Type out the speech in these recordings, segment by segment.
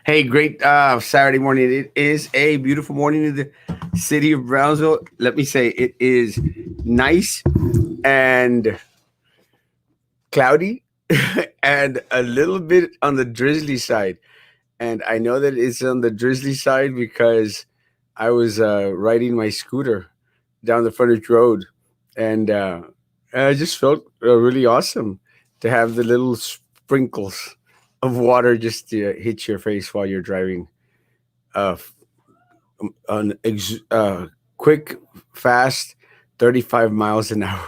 Hey, great Saturday morning. It is a beautiful morning in the city of Brownsville. Let me say it is nice and cloudy and a little bit on the drizzly side. And I know that it's on the drizzly side because I was riding my scooter down the frontage road, and I just felt really awesome to have the little sprinkles of water just hit your face while you're driving uh, an quick, fast 35 miles an hour.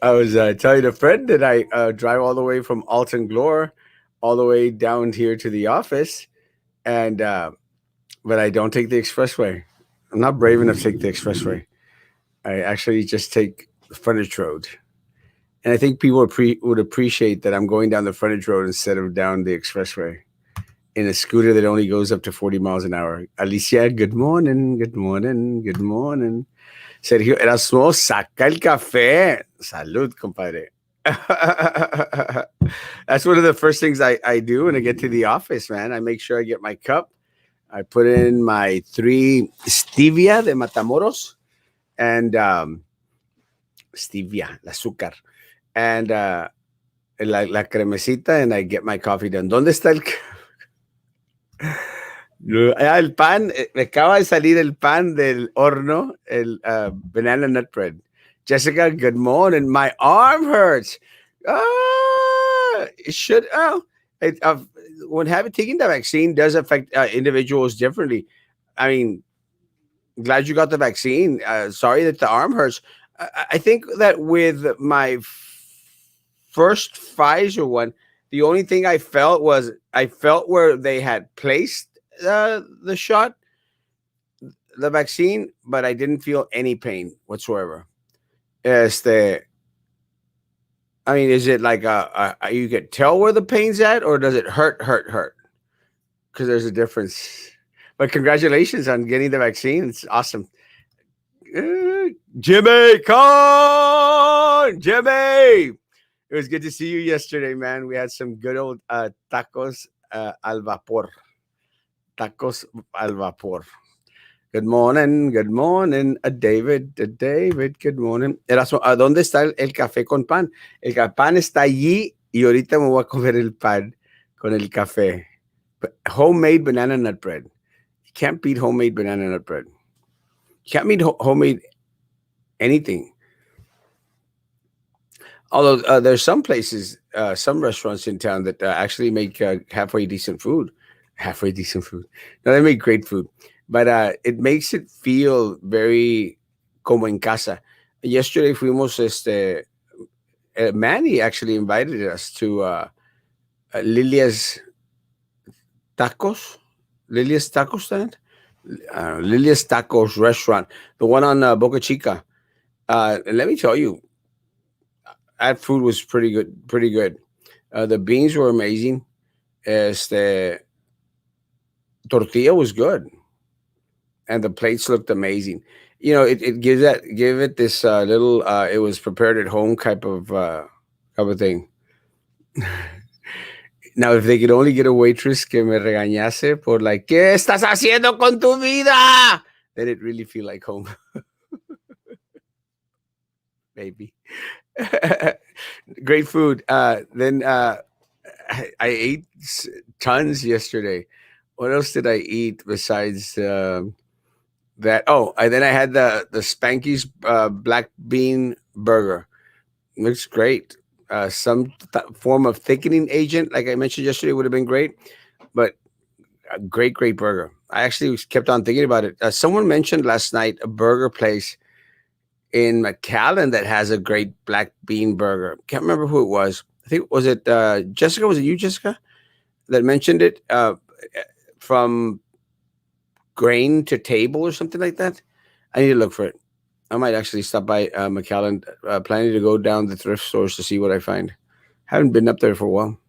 I was telling a friend that I drive all the way from Alton Glore all the way down here to the office, and but I don't take the expressway. I'm not brave enough to take the expressway. I actually just take the frontage road. And I think people would appreciate that I'm going down the frontage road instead of down the expressway in a scooter that only goes up to 40 miles an hour. Alicia, good morning, good morning, good morning. Sergio Erasmo, saca el café. Salud, compadre. That's one of the first things I do when I get to the office, man. I make sure I get my cup. I put in my 3 stevia de Matamoros and stevia, el azúcar, and la cremecita, and I get my coffee done. ¿Dónde está el el pan? Me acaba de salir el pan del horno, el banana nut bread. Jessica, good morning. My arm hurts. It should. When having taking the vaccine does affect individuals differently. I mean, glad you got the vaccine. Sorry that the arm hurts. I think that with my first Pfizer one, the only thing I felt was I felt where they had placed the shot, the vaccine, but I didn't feel any pain whatsoever. Este, I mean, is it like you can tell where the pain's at, or does it hurt? Because there's a difference. But congratulations on getting the vaccine. It's awesome. Jimmy, come, Jimmy. It was good to see you yesterday, man. We had some good old tacos al vapor. Tacos al vapor. Good morning, David, David, good morning. Erasmo, ¿a dónde está el café con pan? El pan está allí y ahorita me voy a comer el pan con el café. Homemade banana nut bread. You can't beat homemade banana nut bread. You can't beat homemade anything. Although there's some places, some restaurants in town that actually make halfway decent food. Halfway decent food. No, they make great food, but it makes it feel very como en casa. Yesterday fuimos, Manny actually invited us to Lilia's Tacos, Lilia's Taco Stand, Lilia's Tacos restaurant, the one on Boca Chica. And let me tell you, that food was pretty good, pretty good. The beans were amazing. The tortilla was good, and the plates looked amazing. You know, it gives that give it this little. It was prepared at home type of thing. Now, if they could only get a waitress que me regañase por like, ¿qué estás haciendo con tu vida? Then it really feel like home, baby. Great food. Then I ate tons yesterday. What else did I eat besides that? Oh, then I had the Spanky's black bean burger. Looks great. Some form of thickening agent, like I mentioned yesterday, would have been great. But a great burger. I actually kept on thinking about it. Someone mentioned last night a burger place in McAllen that has a great black bean burger. Can't remember who it was. I think was it Jessica? Was it you, Jessica, that mentioned it? From grain to table or something like that. I need to look for it. I might actually stop by McAllen, planning to go down the thrift stores to see what I find. Haven't been up there for a while.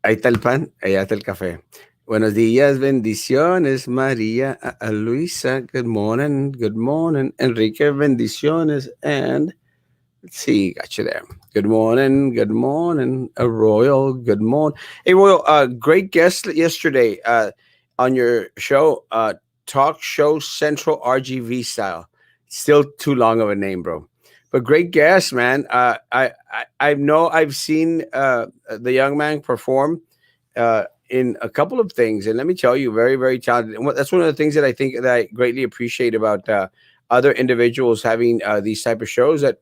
Ahí está el pan, allá está el café. Buenos días, bendiciones, María, Luisa, good morning, Enrique, bendiciones, and Let's see, got you there. Good morning, good morning, Royal. Good morning, hey Royal. Great guest yesterday. On your show, talk show Central RGV style. Still too long of a name, bro. But great guest, man. I know I've seen the young man perform in a couple of things, and let me tell you, very very talented. And that's one of the things that I think that I greatly appreciate about other individuals having these type of shows that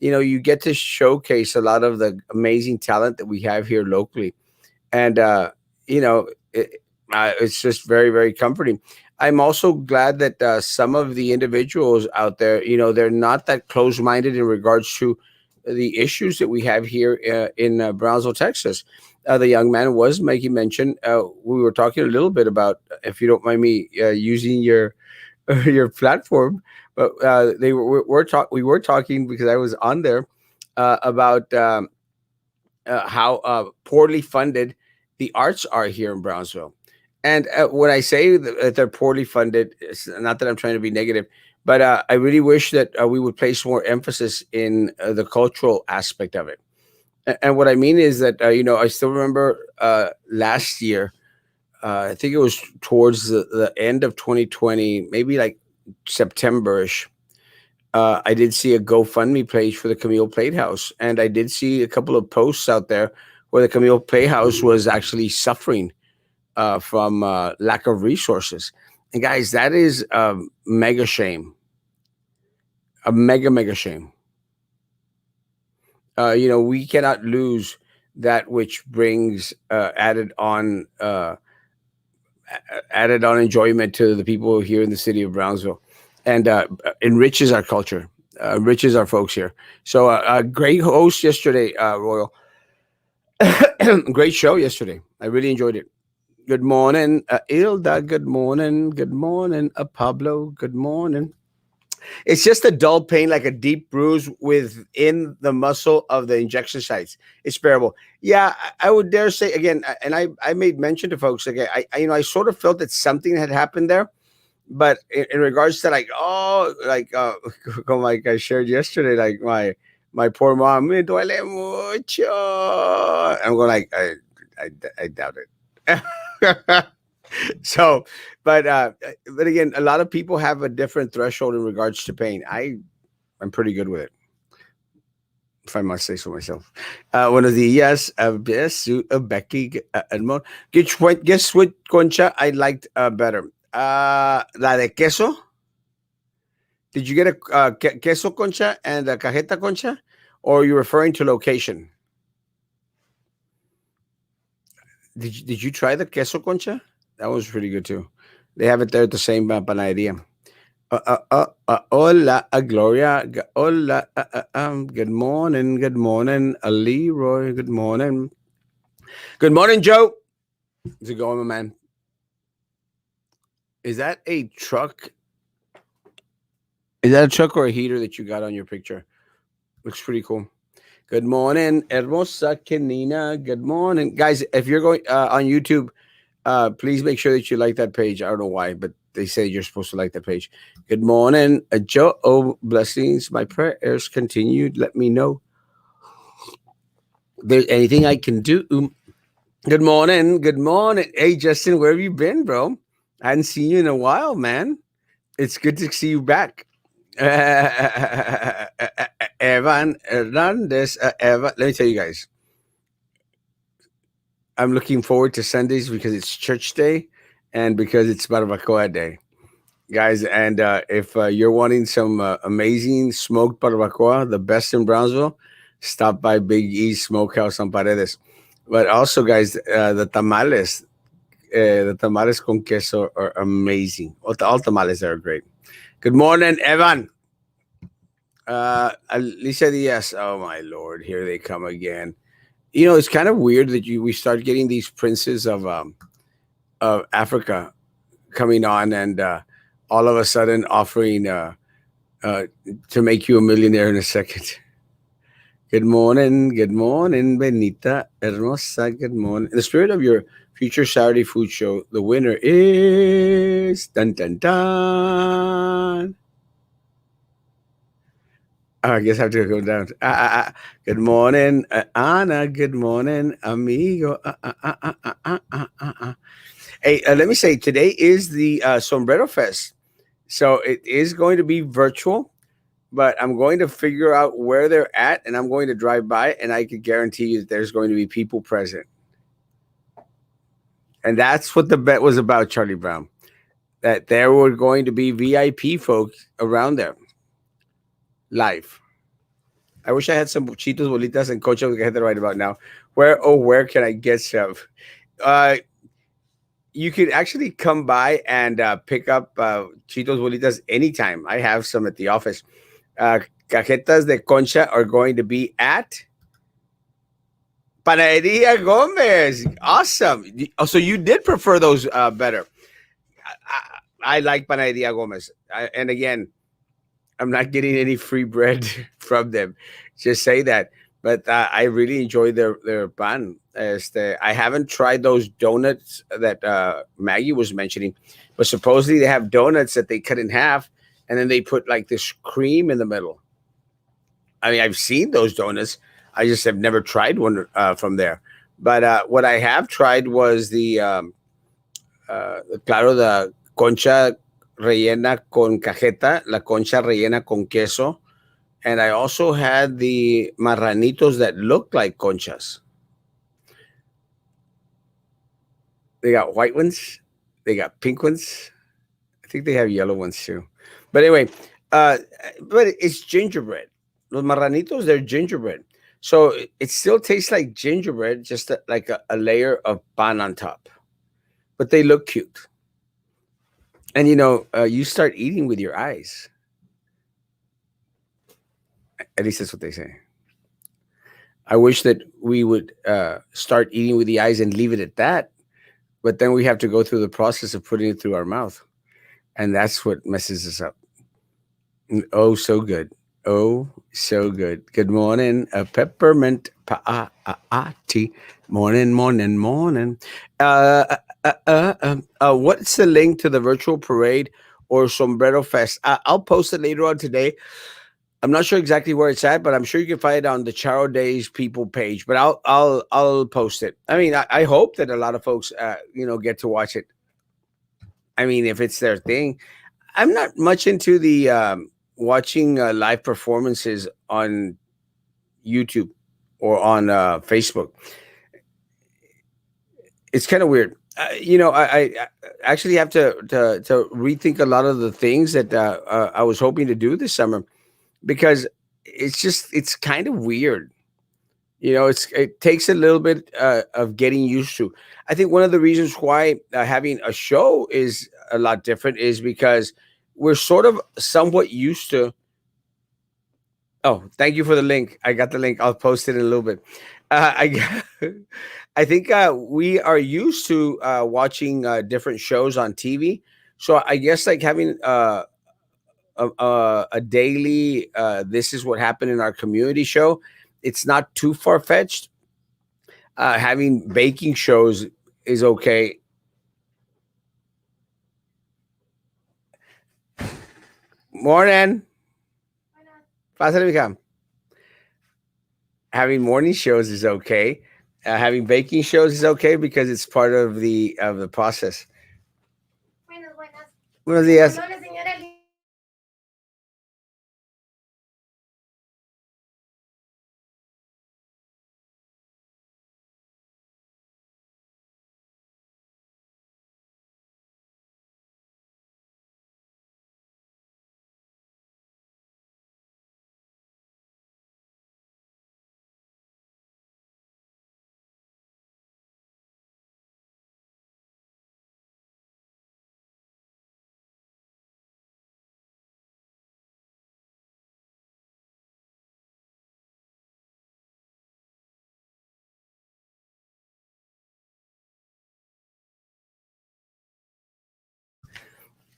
you get to showcase a lot of the amazing talent that we have here locally, and you know it's just very very comforting. I'm also glad that some of the individuals out there, they're not that close minded in regards to the issues that we have here in Brownsville, Texas. The young man was making mention. We were talking a little bit about, if you don't mind me using your your platform, but we were talking because I was on there about how poorly funded the arts are here in Brownsville. And when I say that they're poorly funded, it's not that I'm trying to be negative, but I really wish that we would place more emphasis in the cultural aspect of it. And what I mean is that, I still remember last year, I think it was towards the end of 2020, maybe like September-ish. I did see a GoFundMe page for the Camille Playhouse, and I did see a couple of posts out there where the Camille Playhouse was actually suffering from lack of resources. And guys, that is a mega shame, a mega mega shame. We cannot lose that which brings added on enjoyment to the people here in the city of Brownsville, and enriches our culture, enriches our folks here. So, a great host yesterday, Royal. Great show yesterday. I really enjoyed it. Good morning, Ilda. Good morning. Good morning, Pablo. Good morning. It's just a dull pain, like a deep bruise within the muscle of the injection sites. It's bearable. Yeah, I would dare say again, and I made mention to folks again. I sort of felt that something had happened there, but in regards to like, like I shared yesterday, like my poor mom, me duele mucho. I'm going like I doubt it. So, but again, a lot of people have a different threshold in regards to pain. I'm pretty good with it, if I must say so myself. Buenos días, Becky, Edmond. Guess what concha I liked better? La de queso. Did you get a queso concha and a cajeta concha, or are you referring to location? Did you try the queso concha? That was pretty good too. They have it there at the same panaderia. Hola, Gloria. Hola, good morning. Good morning, Leroy. Good morning. Good morning, Joe. How's it going, my man? Is that a truck? Is that a truck or a heater that you got on your picture? Looks pretty cool. Good morning, Hermosa Kenina. Good morning, guys. If you're going on YouTube, please make sure that you like that page. I don't know why, but they say you're supposed to like that page. Good morning, Joe. Oh, blessings. My prayers continued. Let me know if there's anything I can do. Good morning. Good morning. Hey, Justin, where have you been, bro? I hadn't seen you in a while, man. It's good to see you back. Evan Hernandez. Evan, let me tell you guys, I'm looking forward to Sundays because it's church day and because it's barbacoa day, guys. And if you're wanting some amazing smoked barbacoa, the best in Brownsville, stop by Big E's Smokehouse on Paredes. But also, guys, the tamales con queso are amazing. All tamales are great. Good morning, Evan. Alicia Diaz. Oh my lord, here they come again. It's kind of weird that we start getting these princes of Africa coming on, and all of a sudden offering uh, to make you a millionaire in a second. Good morning, Benita Hermosa. Good morning. In the spirit of your future Saturday food show, the winner is dun dun dun. I guess I have to go down. Good morning, Anna. Good morning, amigo. Hey, let me say, today is the Sombrero Fest. So it is going to be virtual, but I'm going to figure out where they're at and I'm going to drive by and I can guarantee you that there's going to be people present. And that's what the bet was about, Charlie Brown. That there were going to be VIP folks around there live. I wish I had some Cheetos, Bolitas, and Concha we can hit right about now. Where can I get some? Uh, you could actually come by and pick up Cheetos, Bolitas anytime. I have some at the office. Cajetas de Concha are going to be at Panaderia Gomez. Awesome. Oh, so you did prefer those better. I like Panaderia Gomez. And again, I'm not getting any free bread from them. Just say that. But I really enjoy their pan. I haven't tried those donuts that Maggie was mentioning, but supposedly they have donuts that they cut in half and then they put like this cream in the middle. I mean, I've seen those donuts. I just have never tried one from there. But what I have tried was claro, the concha rellena con cajeta, la concha rellena con queso. And I also had the marranitos that look like conchas. They got white ones, they got pink ones. I think they have yellow ones too. But anyway, uh, but it's gingerbread. Los marranitos, they're gingerbread. So it still tastes like gingerbread, just like a layer of pan on top. But they look cute. And you start eating with your eyes. At least that's what they say. I wish that we would start eating with the eyes and leave it at that. But then we have to go through the process of putting it through our mouth. And that's what messes us up. Oh, so good. Oh, so good. Good morning, peppermint tea. Morning, morning, morning. What's the link to the virtual parade or Sombrero Fest? I'll post it later on today. I'm not sure exactly where it's at, but I'm sure you can find it on the Charo Days people page. But I'll post it. I mean, I hope that a lot of folks get to watch it. I mean, if it's their thing. I'm not much into the watching live performances on YouTube or on Facebook. It's kind of weird. I actually have to rethink a lot of the things that I was hoping to do this summer because it's kind of weird. It takes a little bit of getting used to. I think one of the reasons why having a show is a lot different is because we're sort of somewhat used to. Oh, thank you for the link. I got the link. I'll post it in a little bit. I think we are used to watching different shows on TV. So I guess like having a daily this is what happened in our community show. It's not too far fetched. Having baking shows is okay. Morning. Pásale, mija. Having morning shows is okay. Having baking shows is okay because it's part of the process. Buenos días.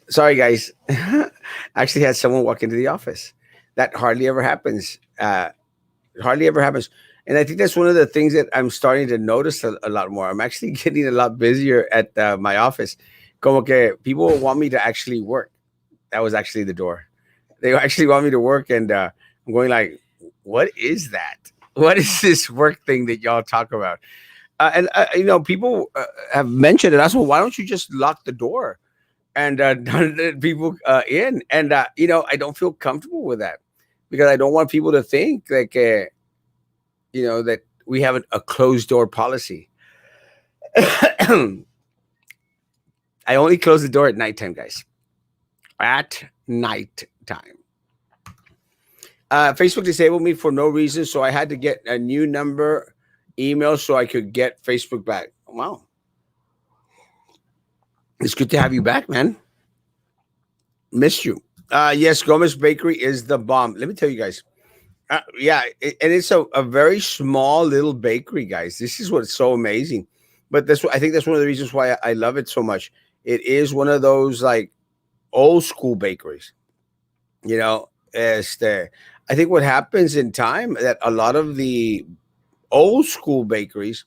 Sorry, guys. Actually, had someone walk into the office. That hardly ever happens. Hardly ever happens. And I think that's one of the things that I'm starting to notice a lot more. I'm actually getting a lot busier at my office. Como que people want me to actually work. That was actually the door. They actually want me to work, and I'm going like, what is that? What is this work thing that y'all talk about? And people have mentioned it. I said, well, why don't you just lock the door and don't let people in? And I don't feel comfortable with that because I don't want people to think like that we have a closed door policy. I only close the door at nighttime, guys. At nighttime. Facebook disabled me for no reason, so I had to get a new number, email, so I could get Facebook back. Wow, it's good to have you back, man. Missed you. Yes, Gomez Bakery is the bomb. Let me tell you guys. Yeah, and it's a very small little bakery, guys. This is what's so amazing. But I think that's one of the reasons why I love it so much. It is one of those like old school bakeries. I think what happens in time that a lot of the old school bakeries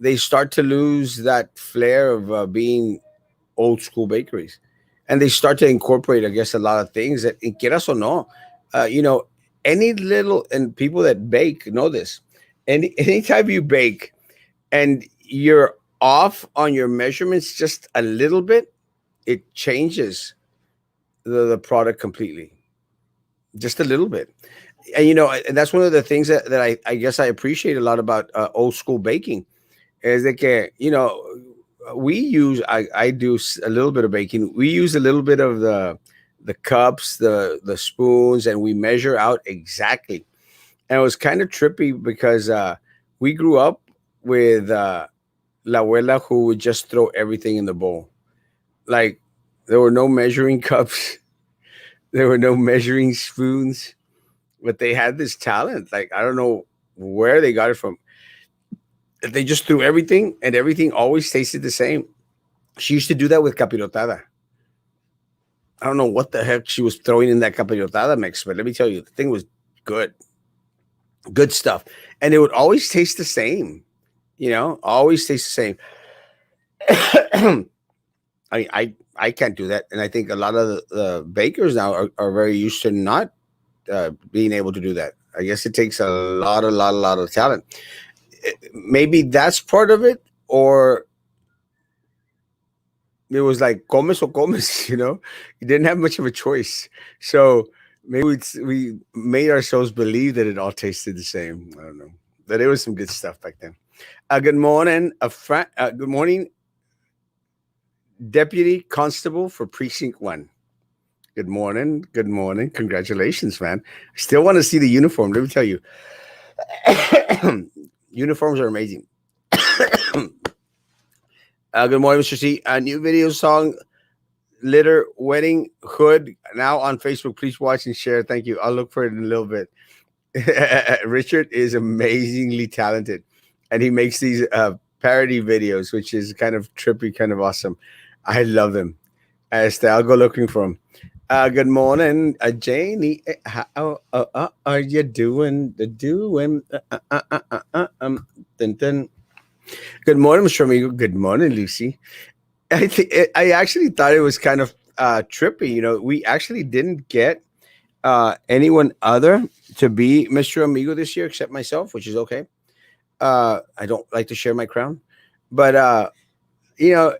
they start to lose that flair of being old school bakeries, and they start to incorporate, I guess, a lot of things that, in quieras or no, any little and people that bake know this. Anytime you bake and you're off on your measurements just a little bit, it changes the product completely, just a little bit. And that's one of the things that I guess I appreciate a lot about old school baking is that we use I do a little bit of baking. We use a little bit of the cups, the spoons, and we measure out exactly. And it was kind of trippy because we grew up with la abuela who would just throw everything in the bowl. Like there were no measuring cups, there were no measuring spoons, but they had this talent. Like I don't know where they got it from. They just threw everything, and everything always tasted the same. She used to do that with capirotada. I don't know what the heck she was throwing in that capirotada mix, but let me tell you, the thing was good, good stuff, and it would always taste the same. Always taste the same. I can't do that, and I think a lot of the bakers now are very used to not being able to do that. I guess it takes a lot of talent. Maybe that's part of it, or it was like comes o comes, you didn't have much of a choice. So maybe we made ourselves believe that it all tasted the same. I don't know, but it was some good stuff back then. Good morning, good morning, Deputy Constable for Precinct 1. Good morning. Good morning. Congratulations, man. I still want to see the uniform. Let me tell you. Uniforms are amazing. Good morning, Mr. C. A new video song, Litter Wedding Hood, now on Facebook. Please watch and share. Thank you. I'll look for it in a little bit. Richard is amazingly talented, and he makes these parody videos, which is kind of trippy, kind of awesome. I love them. I'll go looking for them. Good morning, Janie. How are you doing? Dun, dun. Good morning, Mr. Amigo. Good morning, Lucy. I actually thought it was kind of trippy. We actually didn't get anyone other to be Mr. Amigo this year except myself, which is okay. I don't like to share my crown, but you know,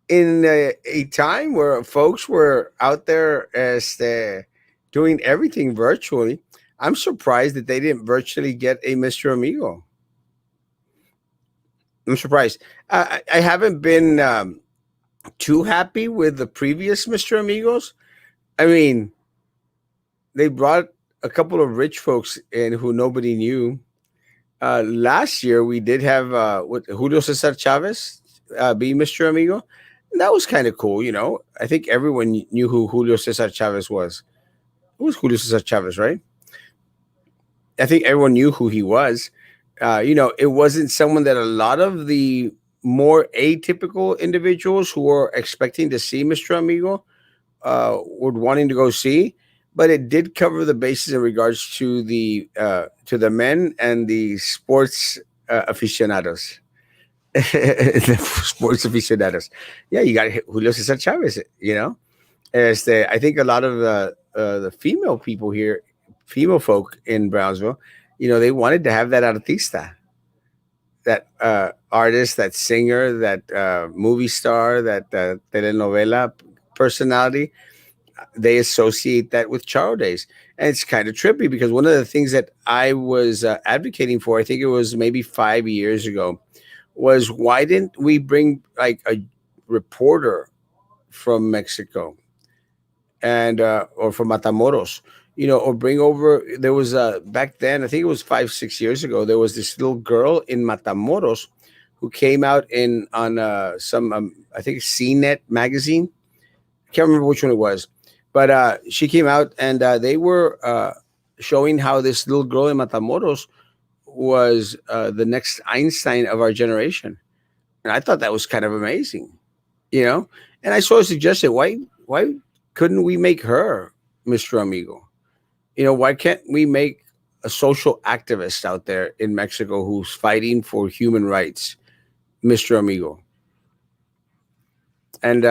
in a time where folks were out there as doing everything virtually, I'm surprised that they didn't virtually get a Mr. Amigo. I'm surprised. I haven't been too happy with the previous Mr. Amigos. I mean, they brought a couple of rich folks in who nobody knew. Last year, we did have Julio Cesar Chavez be Mr. Amigo. And that was kind of cool. I think everyone knew who Julio Cesar Chavez was. Who was Julio Cesar Chavez, right? I think everyone knew who he was. It wasn't someone that a lot of the more atypical individuals who were expecting to see Mr. Amigo were wanting to go see, but it did cover the bases in regards to the men and the sports aficionados. The sports aficionados. Yeah, you got Julio Cesar Chavez. I think a lot of the female people here female folk in Brownsville, they wanted to have that artista, that artist, that singer, that movie star, that telenovela personality. They associate that with Charo Days. And it's kind of trippy because one of the things that I was advocating for, I think it was maybe 5 years ago, was why didn't we bring like a reporter from Mexico and or from Matamoros, or bring over. There was back then, I think it was 5 6 years ago. There was this little girl in Matamoros who came out in on some I think CNET magazine. I can't remember which one it was, but she came out and they were showing how this little girl in Matamoros was the next Einstein of our generation, and I thought that was kind of amazing, you know. And I sort of suggested, why couldn't we make her Mr. Amigo? Why can't we make a social activist out there in Mexico who's fighting for human rights, Mr. Amigo? And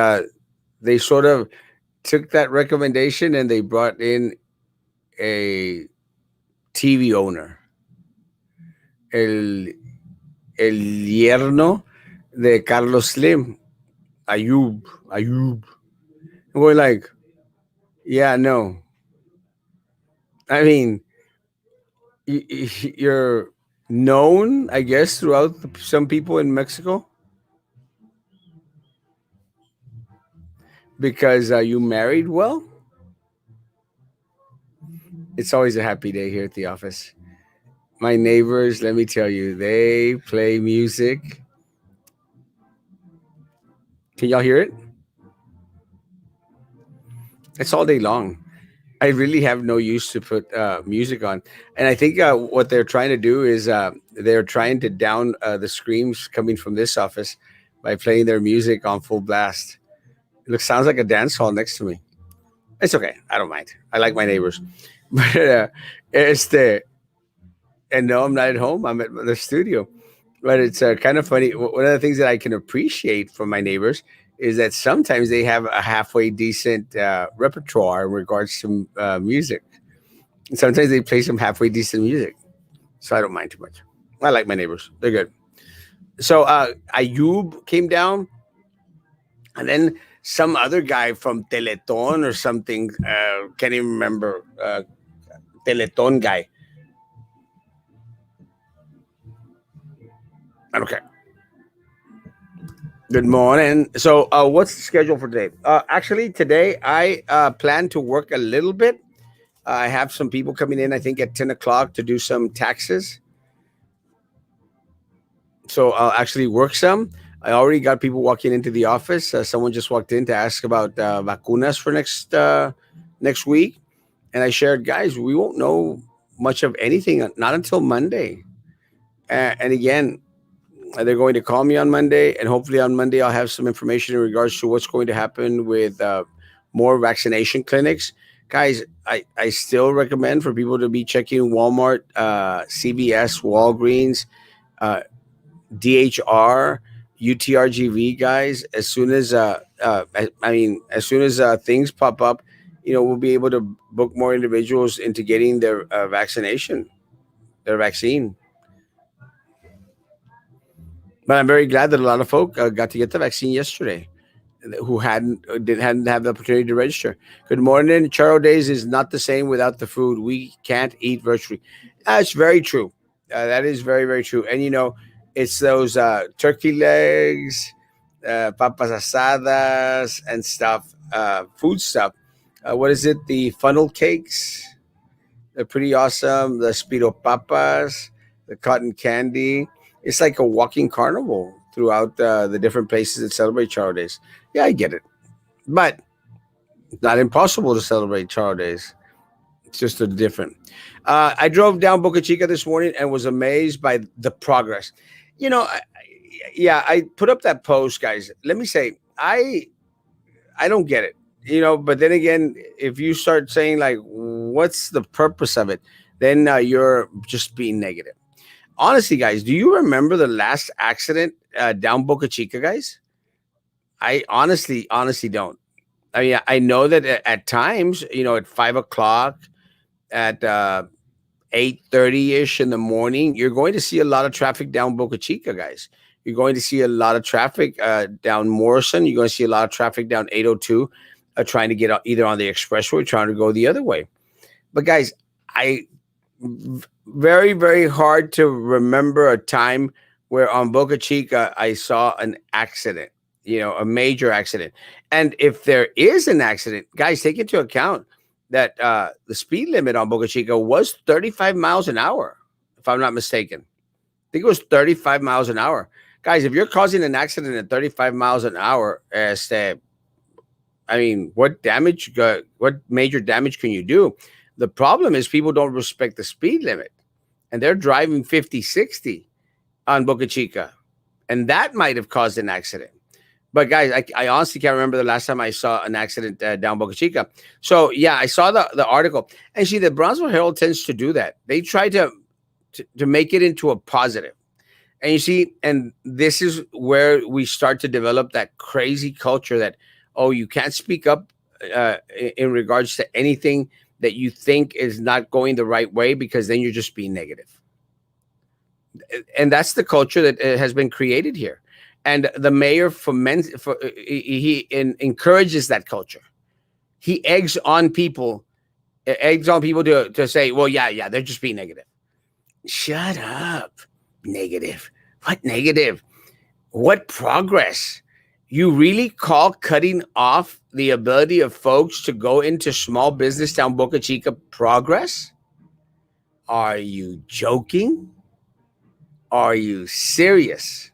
they sort of took that recommendation and they brought in a TV owner, el, el yerno de Carlos Slim, Ayub, Ayub. And we're like, yeah, no. I mean, you're known, I guess, throughout some people in Mexico because you married well. It's always a happy day here at the office. My neighbors, let me tell you, they play music. Can y'all hear it? It's all day long. I really have no use to put music on, and I think what they're trying to do is they're trying to down the screams coming from this office by playing their music on full blast. Sounds like a dance hall next to me. It's okay. I don't mind. I like my neighbors, but este, and no, I'm not at home. I'm at the studio. But it's kind of funny. One of the things that I can appreciate from my neighbors is that sometimes they have a halfway decent repertoire in regards to music. And sometimes they play some halfway decent music, so I don't mind too much. I like my neighbors; they're good. So Ayub came down, and then some other guy from Teleton or something. Can't even remember. Teleton guy. I don't care. Good morning. So, what's the schedule for today? Actually, today I plan to work a little bit. I have some people coming in, I think, at 10 o'clock to do some taxes. So, I'll actually work some. I already got people walking into the office. Someone just walked in to ask about vacunas for next week. And I shared, guys, we won't know much of anything, not until Monday. And again, they're going to call me on Monday, and hopefully on Monday I'll have some information in regards to what's going to happen with more vaccination clinics. Guys, I still recommend for people to be checking Walmart, CVS, Walgreens, uh, DHR, UTRGV, guys. As soon as I mean, as soon as things pop up, we'll be able to book more individuals into getting their vaccination, their vaccine. But I'm very glad that a lot of folk got to get the vaccine yesterday who hadn't have the opportunity to register. Good morning. Charo Days is not the same without the food. We can't eat virtually. That's very true. That is very, very true. And it's those turkey legs, papas asadas, and stuff, food stuff. What is it? The funnel cakes. They're pretty awesome. The Speedo Papas, the cotton candy. It's like a walking carnival throughout the different places that celebrate Charo Days. Yeah, I get it. But it's not impossible to celebrate Charo Days. It's just a different. I drove down Boca Chica this morning and was amazed by the progress. You know, I, yeah, I put up that post, guys. Let me say, I don't get it. But then again, if you start saying like, what's the purpose of it, then you're just being negative. Honestly, guys, do you remember the last accident down Boca Chica, guys? I honestly don't. I mean, I know that at times, at 5 o'clock, at 8:30 ish in the morning, you're going to see a lot of traffic down Boca Chica, guys. You're going to see a lot of traffic down Morrison. You're going to see a lot of traffic down 802, trying to get either on the expressway, trying to go the other way. But guys, I very, very hard to remember a time where on Boca Chica I saw an accident, a major accident. And if there is an accident, guys, take into account that the speed limit on Boca Chica was 35 miles an hour, if I'm not mistaken. I think it was 35 miles an hour. Guys, if you're causing an accident at 35 miles an hour, I mean, what major damage can you do? The problem is people don't respect the speed limit and they're driving 50, 60 on Boca Chica. And that might have caused an accident. But guys, I honestly can't remember the last time I saw an accident down Boca Chica. So yeah, I saw the article. And see, the Brownsville Herald tends to do that. They try to make it into a positive. And you see, and this is where we start to develop that crazy culture that, oh, you can't speak up in regards to anything that you think is not going the right way, because then you're just being negative. And that's the culture that has been created here. And the mayor encourages that culture. He eggs on people to say, well, yeah, they're just being negative. Shut up. Negative. What negative? What progress? You really call cutting off the ability of folks to go into small business down Boca Chica progress? Are you joking? Are you serious?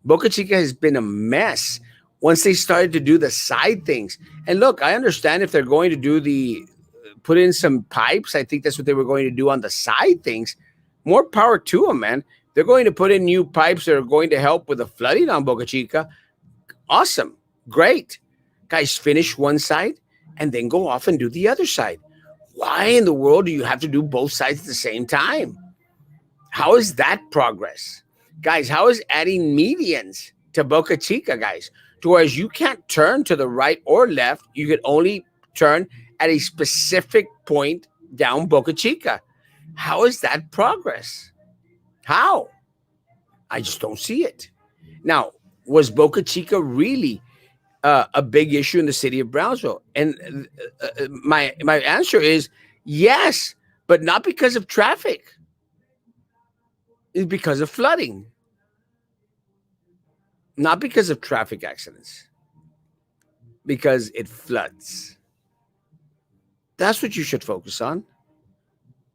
Boca Chica has been a mess once they started to do the side things. And look, I understand if they're going to put in some pipes. I think that's what they were going to do on the side things. More power to them, man. They're going to put in new pipes that are going to help with the flooding on Boca Chica. Awesome. Great. Guys, finish one side and then go off and do the other side. Why in the world do you have to do both sides at the same time? How is that progress? Guys, how is adding medians to Boca Chica, guys? To whereas you can't turn to the right or left, you can only turn at a specific point down Boca Chica. How is that progress? How? I just don't see it. Now, was Boca Chica really a big issue in the city of Brownsville? And my answer is yes, but not because of traffic. It's because of flooding, not because of traffic accidents, because it floods. That's what you should focus on.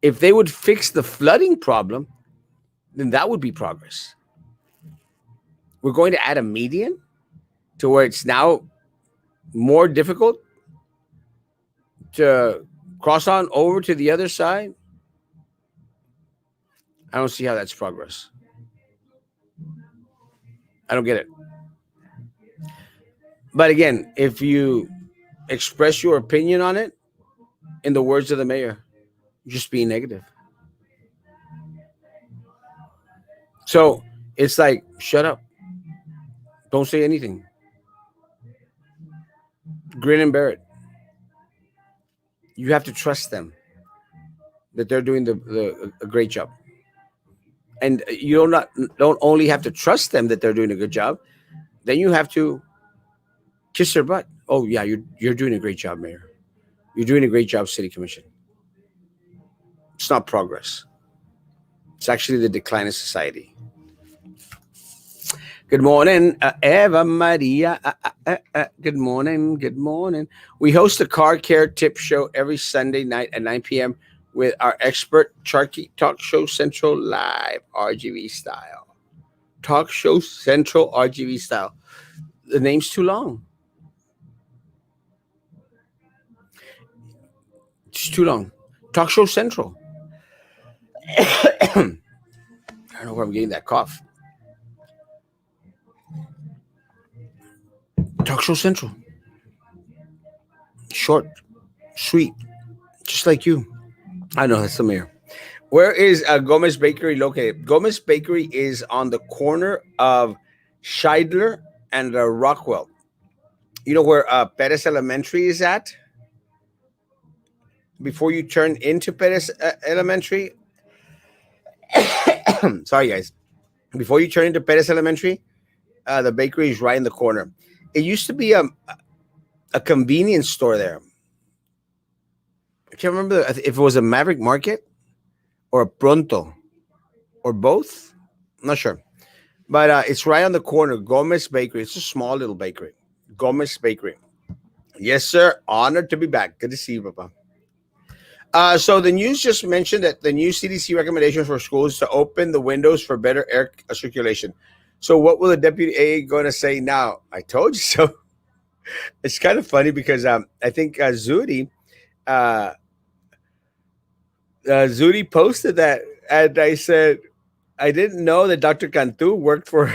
If they would fix the flooding problem, then that would be progress. We're going to add a median to where it's now more difficult to cross on over to the other side. I don't see how that's progress. I don't get it. But again, if you express your opinion on it, in the words of the mayor, just being negative. So it's like, shut up. Don't say anything. Grin and bear it. You have to trust them that they're doing a great job. And you don't only have to trust them that they're doing a good job, then you have to kiss their butt. Oh yeah, you're doing a great job, Mayor. You're doing a great job, City Commission. It's not progress. It's actually the decline of society. Good morning, Eva Maria. Good morning. Good morning. We host a car care tip show every Sunday night at 9 p.m. with our expert Charky Talk Show Central live RGV style. Talk Show Central RGV style. The name's too long. It's too long. Talk Show Central. I don't know where I'm getting that cough. Talk Show Central. Short, sweet, just like you. I know that's the mayor. Where is Gomez Bakery located? Gomez Bakery is on the corner of Scheidler and Rockwell. You know where Perez Elementary is at? before you turn into Perez Elementary. Sorry, guys. Before you turn into Perez Elementary, the bakery is right in the corner. It used to be a convenience store there. I can't remember if it was a Maverick Market or a Pronto or both. I'm not sure. But it's right on the corner, Gomez Bakery. It's a small little bakery. Gomez Bakery. Yes, sir. Honored to be back. Good to see you, Papa. So the news just mentioned that the new CDC recommendation for schools to open the windows for better air circulation. So what will the deputy AA going to say now? I told you so. It's kind of funny because I think uh, Zudi posted that, and I said I didn't know that Dr. Cantu worked for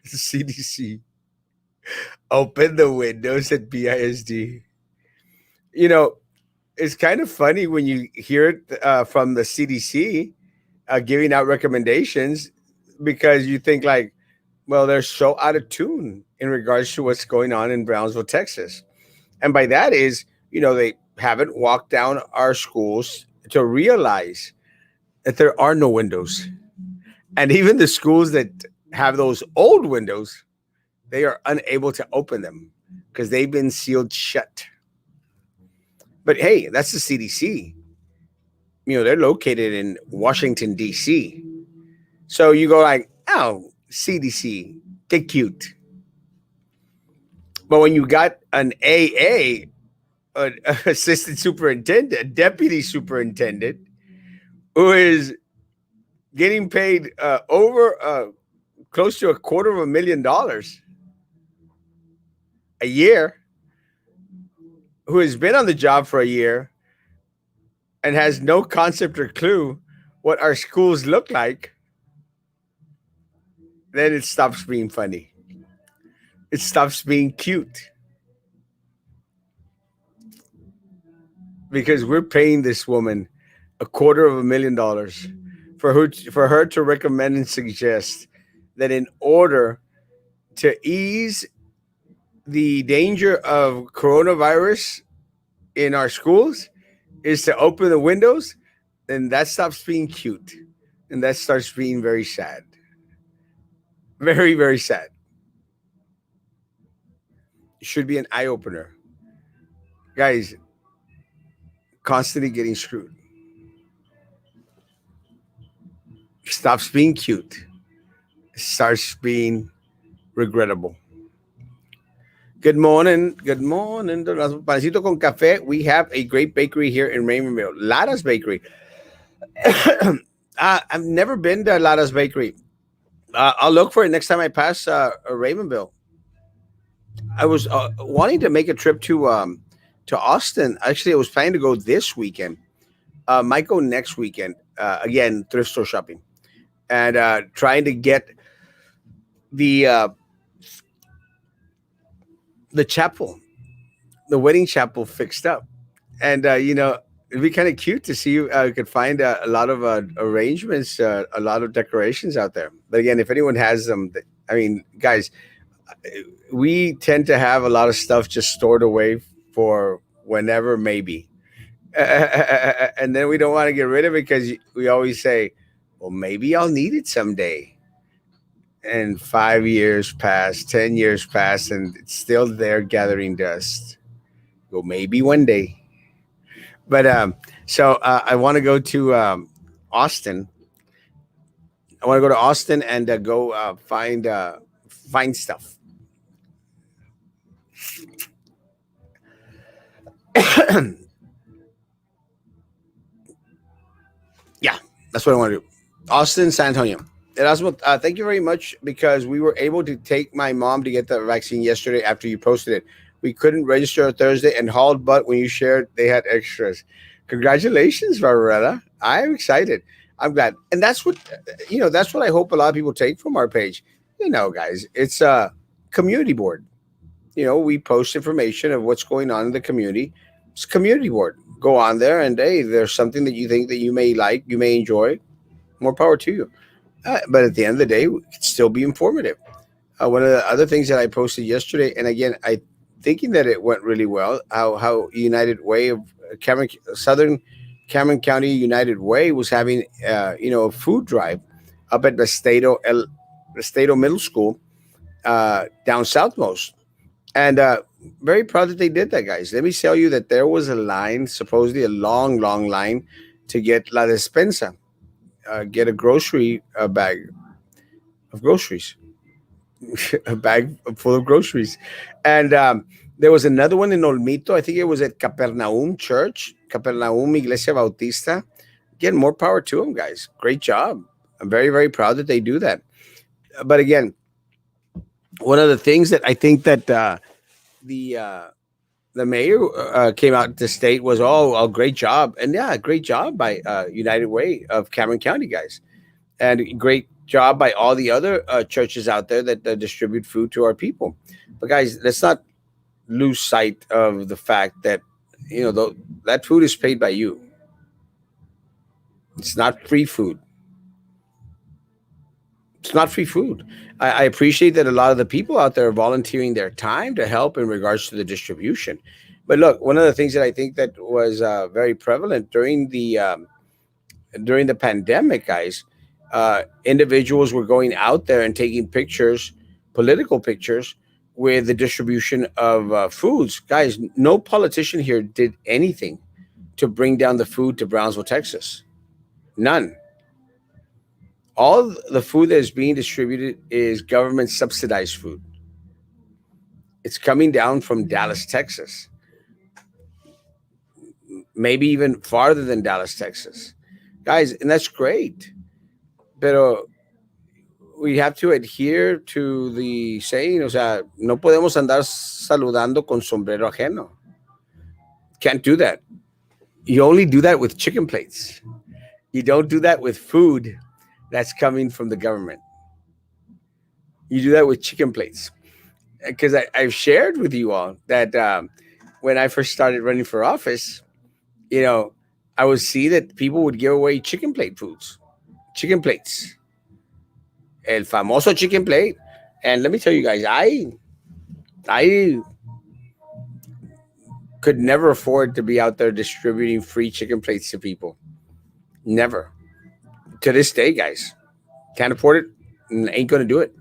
the CDC. Open the windows at BISD. You know, it's kind of funny when you hear it from the CDC giving out recommendations because you think like, well, they're so out of tune in regards to what's going on in Brownsville, Texas. And by that is, they haven't walked down our schools to realize that there are no windows. And even the schools that have those old windows, they are unable to open them because they've been sealed shut. But hey, that's the CDC. They're located in Washington, D.C. So you go like, oh, CDC, get cute. But when you got an AA, an assistant superintendent, a deputy superintendent, who is getting paid over close to $250,000 a year, who has been on the job for a year and has no concept or clue what our schools look like, then it stops being funny. It stops being cute. Because we're paying this woman $250,000 for her to recommend and suggest that in order to ease the danger of coronavirus in our schools is to open the windows, then that stops being cute. And that starts being very sad. Very, very sad. It should be an eye opener. Guys, constantly getting screwed. Stops being cute. Starts being regrettable. Good morning. Good morning. Pancito con café. We have a great bakery here in Raymondville. Lara's Bakery. I've never been to Lara's Bakery. I'll look for it next time I pass Raymondville. I was wanting to make a trip to Austin. Actually, I was planning to go this weekend. Might go next weekend. Again, thrift store shopping, and trying to get the chapel, the wedding chapel, fixed up. And it'd be kind of cute to see you could find a lot of arrangements, a lot of decorations out there. But again, if anyone has them, I mean, guys, we tend to have a lot of stuff just stored away for whenever, maybe. And then we don't want to get rid of it because we always say, well, maybe I'll need it someday. And 5 years pass, 10 years pass, and it's still there gathering dust. Well, maybe one day. But so I want to go to Austin. I want to go to Austin and go find stuff. Yeah, that's what I want to do. Austin, San Antonio. Erasmo, thank you very much because we were able to take my mom to get the vaccine yesterday after you posted it. We couldn't register on Thursday and hauled butt when you shared they had extras. Congratulations, Barbarella. I'm excited. I'm glad. And that's what, that's what I hope a lot of people take from our page. Guys, it's a community board. We post information of what's going on in the community. It's a community board. Go on there and, hey, there's something that you think that you may like, you may enjoy. More power to you. But at the end of the day, it can still be informative. One of the other things that I posted yesterday, and again, I thinking that it went really well. How United Way of Southern Cameron County United Way was having a food drive up at the Middle School down southmost, and very proud that they did that, guys. Let me tell you that there was a line, supposedly a long, long line, to get la despensa, get a grocery bag of groceries, a bag full of groceries, and there was another one in Olmito. I think it was at Capernaum Church, Capernaum Iglesia Bautista. Again, more power to them, guys. Great job. I'm very, very proud that they do that. But again, one of the things that I think that the the mayor came out to state was, oh, great job, and yeah, great job by United Way of Cameron County, guys, and great job by all the other churches out there that distribute food to our people. But guys, let's not lose sight of the fact that that food is paid by you. It's not free food. It's not free food. I appreciate that a lot of the people out there are volunteering their time to help in regards to the distribution. But look, one of the things that I think that was very prevalent during the pandemic, guys, individuals were going out there and taking pictures, political pictures, with the distribution of foods. Guys, no politician here did anything to bring down the food to Brownsville, Texas. None. All the food that is being distributed is government subsidized food. It's coming down from Dallas, Texas, maybe even farther than Dallas, Texas. Guys, and that's great. Pero we have to adhere to the saying, o sea, no podemos andar saludando con sombrero ajeno. Can't do that. You only do that with chicken plates. You don't do that with food that's coming from the government. You do that with chicken plates. Because I've shared with you all that when I first started running for office, you know, I would see that people would give away chicken plate foods, chicken plates, el famoso chicken plate. And let me tell you guys, I could never afford to be out there distributing free chicken plates to people. Never. To this day, guys, can't afford it. Ain't gonna do it.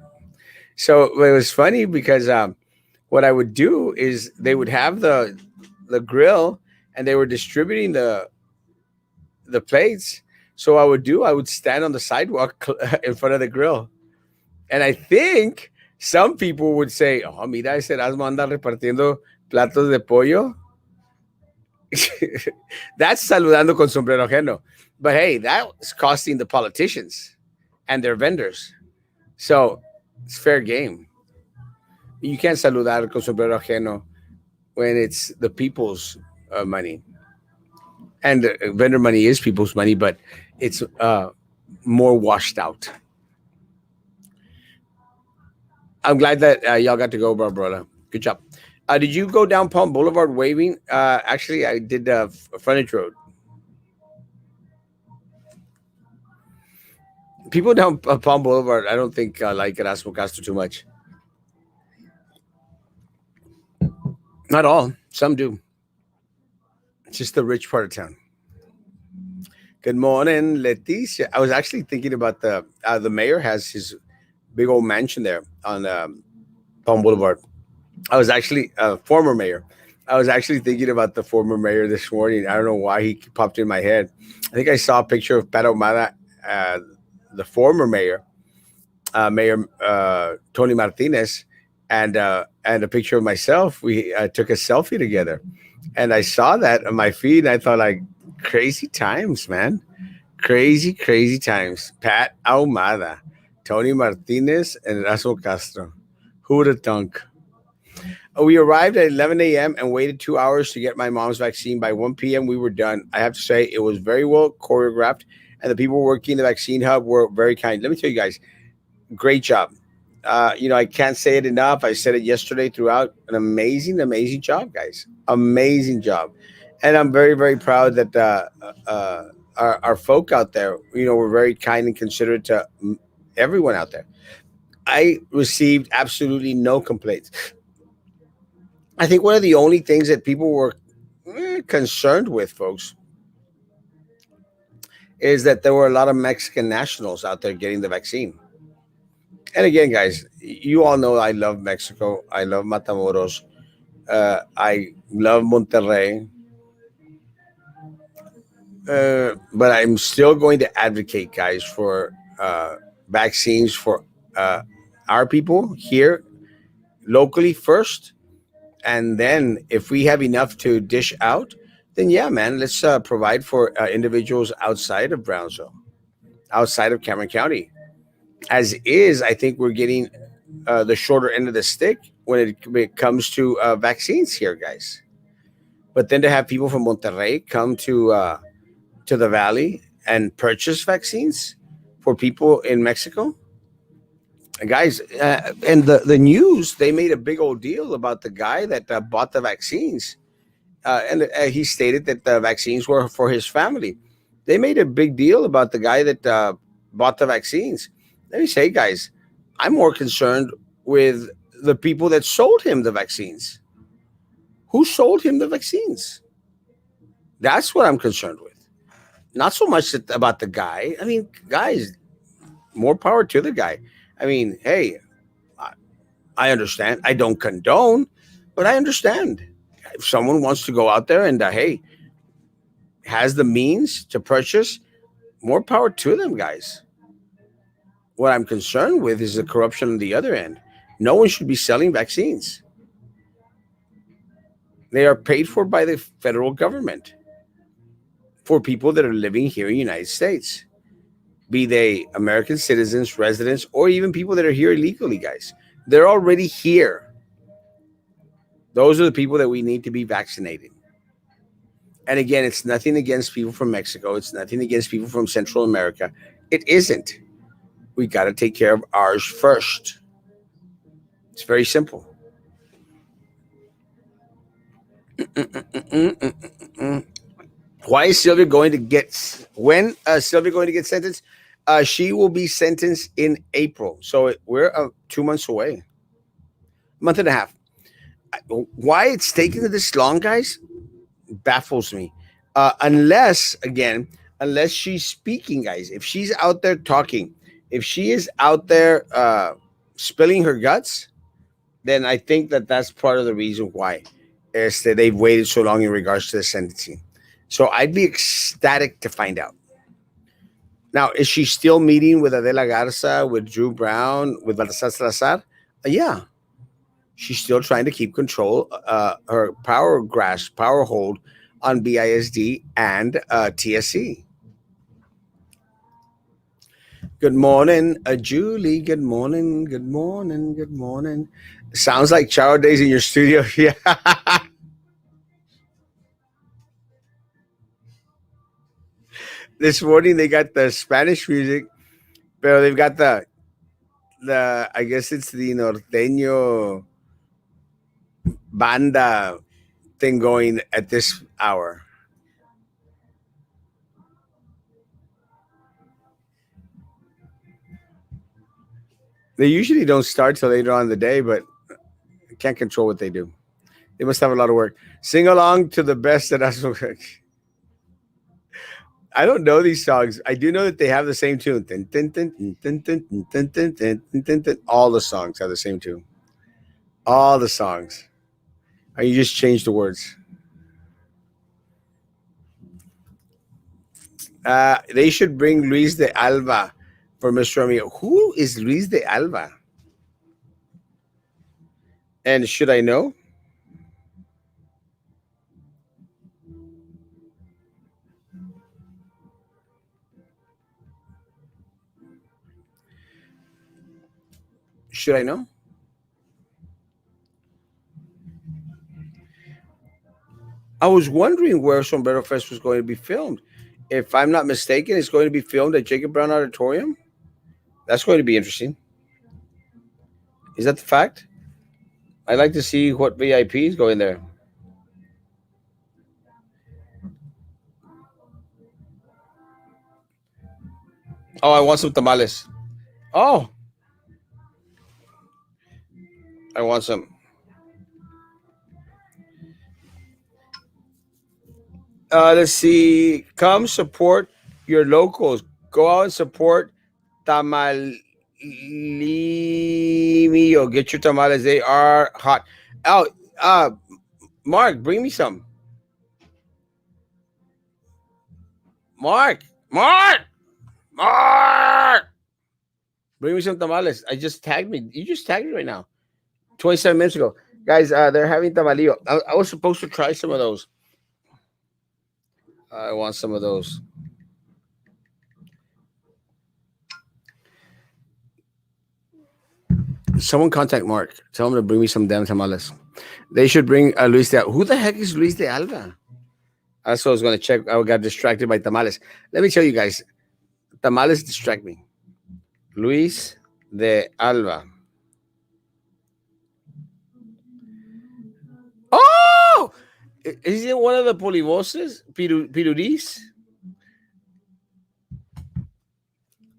So it was funny because what I would do is they would have the grill and they were distributing the plates. So I would stand on the sidewalk in front of the grill, and I think some people would say, "Oh, mira, ese Erasmo anda repartiendo platos de pollo." That's saludando con sombrero ajeno. But hey, that's costing the politicians and their vendors. So it's fair game. You can't saludar con sombrero ajeno when it's the people's money. And vendor money is people's money, but it's more washed out. I'm glad that y'all got to go, Barbara. Good job. Did you go down Palm Boulevard waving? Actually, I did frontage road. People down Palm Boulevard, I don't think like Erasmo Castro too much. Not all. Some do. It's just the rich part of town. Good morning, Leticia. I was actually thinking about the mayor has his big old mansion there on Palm Boulevard. I was actually former mayor. I was actually thinking about the former mayor this morning. I don't know why he popped in my head. I think I saw a picture of Pat Omada, the former mayor, Mayor Tony Martinez, and a picture of myself. We took a selfie together, and I saw that on my feed, and I thought, like, crazy times, man, crazy, crazy times. Pat Ahumada, Tony Martinez, and Erasmo Castro. Who would have thunk? We arrived at 11 a.m. and waited 2 hours to get my mom's vaccine. By 1 p.m., we were done. I have to say, it was very well choreographed, and the people working in the vaccine hub were very kind. Let me tell you guys, great job. I can't say it enough. I said it yesterday throughout. An amazing, amazing job, guys. Amazing job. And I'm very, very proud that our folk out there, were very kind and considerate to everyone out there. I received absolutely no complaints. I think one of the only things that people were concerned with, folks, is that there were a lot of Mexican nationals out there getting the vaccine. And again, guys, you all know I love Mexico. I love Matamoros. I love Monterrey. But I'm still going to advocate, guys, for vaccines for uh, our people here locally first. And then if we have enough to dish out, then yeah, man, let's provide for individuals outside of Brownsville, outside of Cameron County. As is, I think we're getting the shorter end of the stick when it comes to vaccines here, guys. But then to have people from Monterrey come to the valley and purchase vaccines for people in Mexico, guys, and the news, they made a big old deal about the guy that bought the vaccines, and he stated that the vaccines were for his family. They made a big deal about the guy that bought the vaccines. Let me say, guys, I'm more concerned with the people that sold him the vaccines. Who sold him the vaccines? That's what I'm concerned with. Not so much about the guy. I mean, guys, more power to the guy. I mean, hey, I I understand. I don't condone, but I understand. If someone wants to go out there and, hey, has the means to purchase, more power to them, guys. What I'm concerned with is the corruption on the other end. No one should be selling vaccines. They are paid for by the federal government for people that are living here in the United States, be they American citizens, residents, or even people that are here illegally, guys. They're already here. Those are the people that we need to be vaccinated. And again, it's nothing against people from Mexico. It's nothing against people from Central America. It isn't. We got to take care of ours first. It's very simple. Why is Sylvia going to get when Sylvia going to get sentenced? She will be sentenced in April, so we're 2 months away, month and a half. Why it's taking this long, guys, baffles me. Unless again, unless she's speaking, guys. If she's out there talking, if she is out there spilling her guts, then I think that that's part of the reason why is that they've waited so long in regards to the sentencing. So I'd be ecstatic to find out. Now, is she still meeting with Adela Garza, with Drew Brown, with Baltasar Salazar? Yeah, she's still trying to keep control, her power grasp, power hold on BISD and TSC. Good morning, Julie. Good morning. Good morning. Good morning. Sounds like Charo Days in your studio. Yeah. This morning they got the Spanish music, but they've got the I guess it's the norteño banda thing going at this hour. They usually don't start till later on in the day, but I can't control what they do. They must have a lot of work. Sing along to the best that Erasmo. I don't know these songs. I do know that they have the same tune. All the songs have the same tune. All the songs. And you just change the words. They should bring Luis de Alba for Mr. Romeo. Who is Luis de Alba? And should I know? Should I know? I was wondering where Sombrero Fest was going to be filmed. If I'm not mistaken, it's going to be filmed at Jacob Brown Auditorium. That's going to be interesting. Is that the fact? I'd like to see what VIPs go in there. Oh, I want some tamales. Oh, I want some. Let's see. Come support your locals. Go out and support Tamalio. Get your tamales. They are hot. Oh, uh, Mark, bring me some. Mark, Mark, Mark. Bring me some tamales. I just tagged me. You just tagged me right now. 27 minutes ago. Guys, they're having tamalillo. I was supposed to try some of those. I want some of those. Someone contact Mark. Tell him to bring me some damn tamales. They should bring Luis de Alva. Who the heck is Luis de Alva? That's what I was going to check. I got distracted by tamales. Let me tell you guys, tamales distract me. Luis de Alva. Oh! Is he one of the polivoses? Piruris?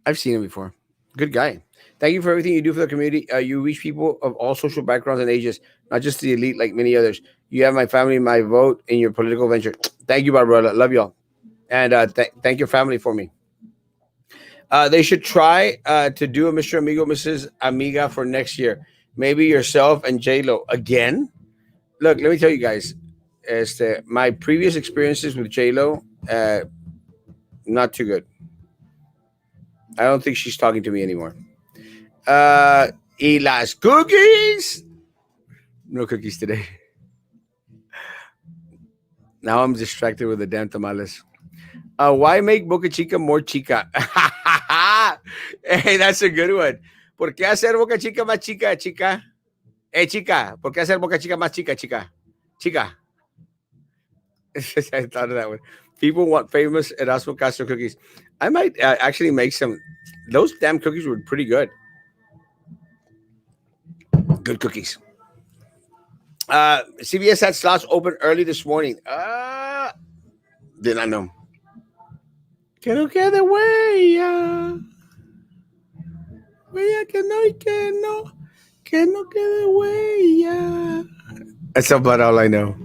I've seen him before. Good guy. Thank you for everything you do for the community. You reach people of all social backgrounds and ages, not just the elite like many others. You have my family, my vote in your political venture. Thank you, Barbara. Love y'all. And thank your family for me. They should try to do a Mr. Amigo, Mrs. Amiga for next year. Maybe yourself and J Lo again. Look, let me tell you guys, my previous experiences with J Lo, not too good. I don't think she's talking to me anymore. Y las cookies. No cookies today. Now I'm distracted with the damn tamales. Why make Boca Chica more chica? Hey, that's a good one. ¿Por qué hacer Boca Chica más chica, chica? Chica. ¿Por qué hacer Boca Chica más chica, chica? Chica. I thought of that one. People want famous Erasmo Castro cookies. I might actually make some. Those damn cookies were pretty good. Good cookies. CVS had slots open early this morning. Did not know. Que no quede huella. Huella que no y que no. Que no quede huella. That's about all I know.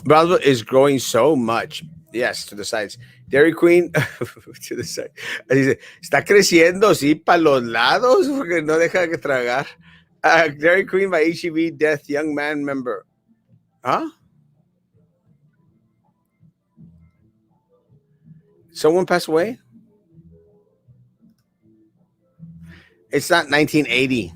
Brownsville is growing so much. Yes, to the sides. Dairy Queen, to the side. Dice, está creciendo, sí, para los lados, porque no deja de tragar. Dairy Queen by HEB Death Young Man member. Huh? Someone passed away? It's not 1980.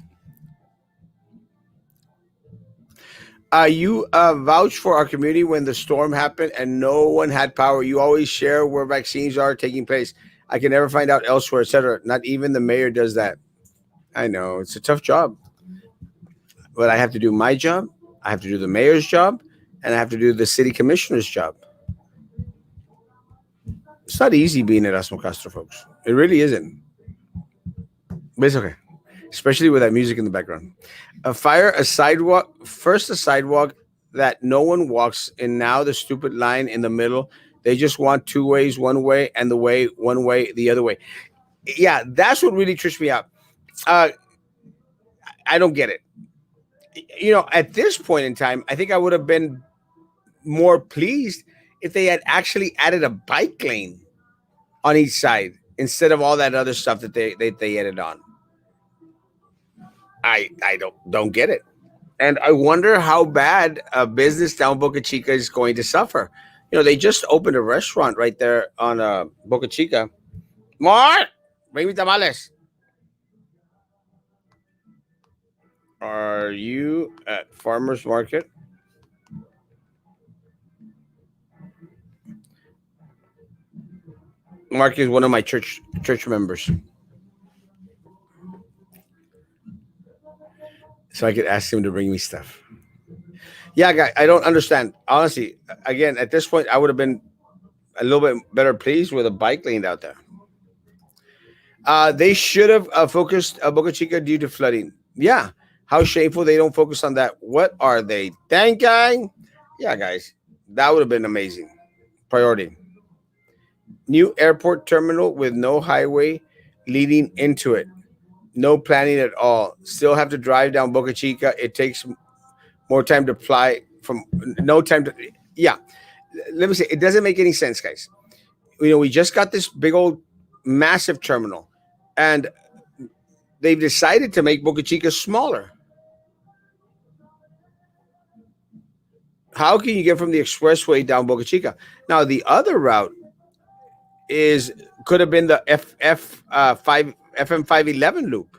You vouch for our community when the storm happened and no one had power. You always share where vaccines are taking place. I can never find out elsewhere, etc. Not even the mayor does that. I know it's a tough job, but I have to do my job. I have to do the mayor's job, and I have to do the city commissioner's job. It's not easy being Erasmo Castro, folks. It really isn't. But it's okay, especially with that music in the background. Fire a sidewalk, first a sidewalk that no one walks, and now the stupid line in the middle. They just want two ways, one way, and the way, one way, the other way. Yeah, that's what really trips me out. Uh, I don't get it. At this point in time, I think I would have been more pleased if they had actually added a bike lane on each side instead of all that other stuff that they added on. I don't get it, and I wonder how bad a business down Boca Chica is going to suffer. They just opened a restaurant right there on Boca Chica. More, bring me tamales. Are you at farmers market? Mark is one of my church members, so I could ask him to bring me stuff. Yeah, guy, I don't understand. Honestly, again, at this point, I would have been a little bit better pleased with a bike lane out there. They should have focused Boca Chica due to flooding. Yeah, how shameful they don't focus on that. What are they thinking? Yeah, guys, that would have been amazing. Priority. New airport terminal with no highway leading into it. No planning at all. Still have to drive down Boca Chica. It takes more time to from no time to, yeah. Let me say, it doesn't make any sense, guys. We just got this big old massive terminal, and they've decided to make Boca Chica smaller. How can you get from the expressway down Boca Chica? Now the other route is could have been the five FM 511 loop.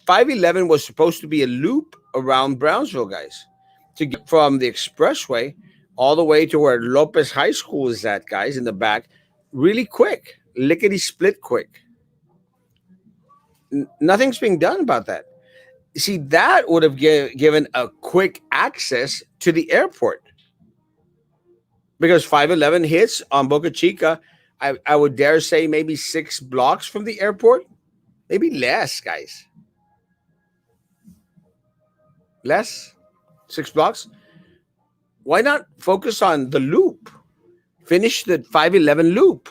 511 was supposed to be a loop around Brownsville, guys, to get from the expressway all the way to where Lopez High School is at, guys, in the back, really quick, lickety split quick. Nothing's being done about that. See, that would have given a quick access to the airport because 511 hits on Boca Chica. I would dare say maybe 6 blocks from the airport, maybe less, guys. Less, 6 blocks. Why not focus on the loop? Finish the 511 loop,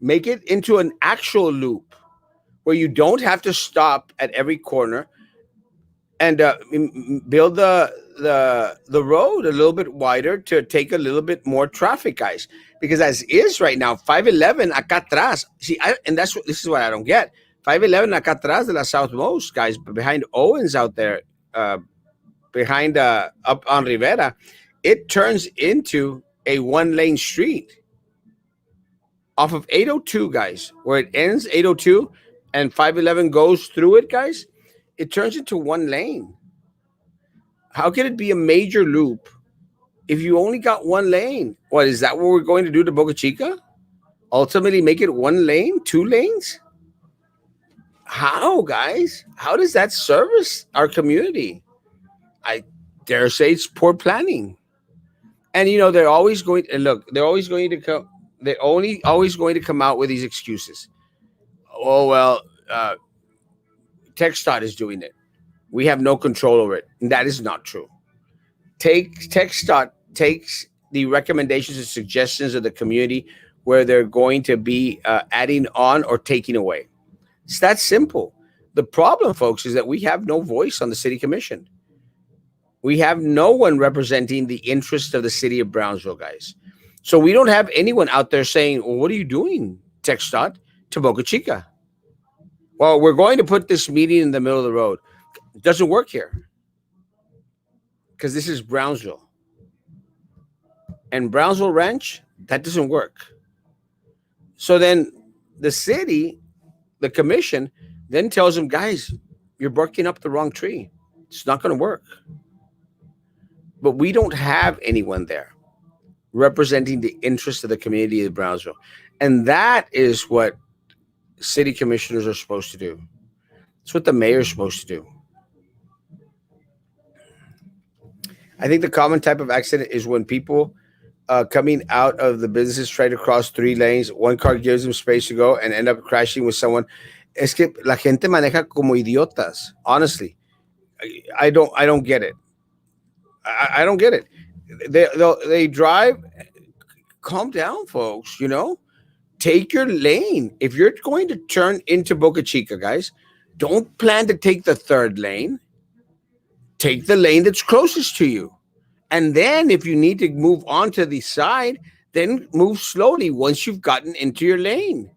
make it into an actual loop where you don't have to stop at every corner, and build the road a little bit wider to take a little bit more traffic, guys. Because as is right now, 511 acá atrás. See, this is what I don't get. 511 acá atrás de la Southmost, guys, behind Owens out there, behind up on Rivera, it turns into a 1-lane street off of 802, guys, where it ends 802 and 511 goes through it, guys. It turns into 1 lane. How can it be a major loop if you only got 1 lane? What is that? What we're going to do to Boca Chica? Ultimately, make it 1 lane, 2 lanes? How, guys? How does that service our community? I dare say it's poor planning. And they're always going. And look, they're always going to come. They're only always going to come out with these excuses. Oh well, TxDOT is doing it. We have no control over it. And that is not true. TxDOT takes the recommendations and suggestions of the community where they're going to be adding on or taking away. It's that simple. The problem, folks, is that we have no voice on the city commission. We have no one representing the interests of the city of Brownsville, guys. So we don't have anyone out there saying, well, what are you doing, TxDOT, to Boca Chica? Well, we're going to put this meeting in the middle of the road. It doesn't work here because this is Brownsville. And Brownsville Ranch, that doesn't work. So then the city, the commission, then tells them, guys, you're barking up the wrong tree. It's not going to work. But we don't have anyone there representing the interests of the community of Brownsville. And that is what city commissioners are supposed to do. It's what the mayor is supposed to do. I think the common type of accident is when people coming out of the businesses try to cross 3 lanes. One car gives them space to go and end up crashing with someone. Es que la gente maneja como idiotas. Honestly, I don't get it. I don't get it. They drive. Calm down, folks. Take your lane. If you're going to turn into Boca Chica, guys, don't plan to take the 3rd lane. Take the lane that's closest to you. And then if you need to move on to the side, then move slowly once you've gotten into your lane.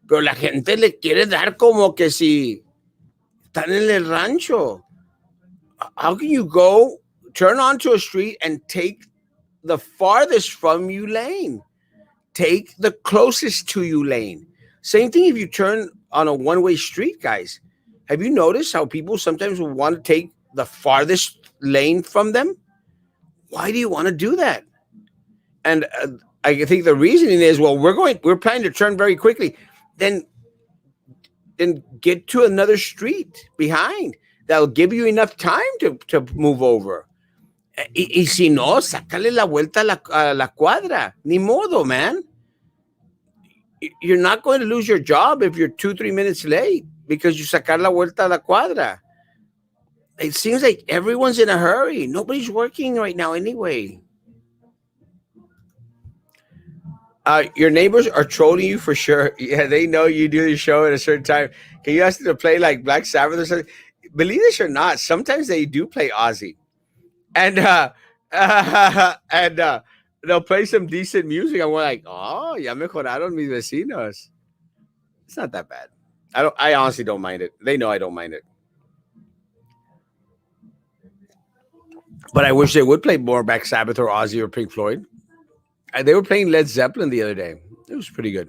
Pero la gente le quiere dar como que si están en el rancho. How can you go turn onto a street and take the farthest from you lane? Take the closest to you lane. Same thing if you turn on a 1-way street, guys. Have you noticed how people sometimes will want to take the farthest lane from them? Why do you want to do that? And I think the reasoning is, well, we're planning to turn very quickly. Then get to another street behind. That'll give you enough time to move over. Y si no, sácale la vuelta a la cuadra. Ni modo, man. You're not going to lose your job if you're 2-3 minutes late because you sacar la vuelta a la cuadra. It seems like everyone's in a hurry. Nobody's working right now anyway. Your neighbors are trolling you for sure. Yeah, they know you do the show at a certain time. Can you ask them to play like Black Sabbath or something? Believe this or not, sometimes they do play Ozzy. And and they'll play some decent music. And we're like, oh, ya mejoraron mis vecinos. It's not that bad. I don't. I honestly don't mind it. They know I don't mind it. But I wish they would play more Black Sabbath or Ozzy or Pink Floyd. They were playing Led Zeppelin the other day. It was pretty good.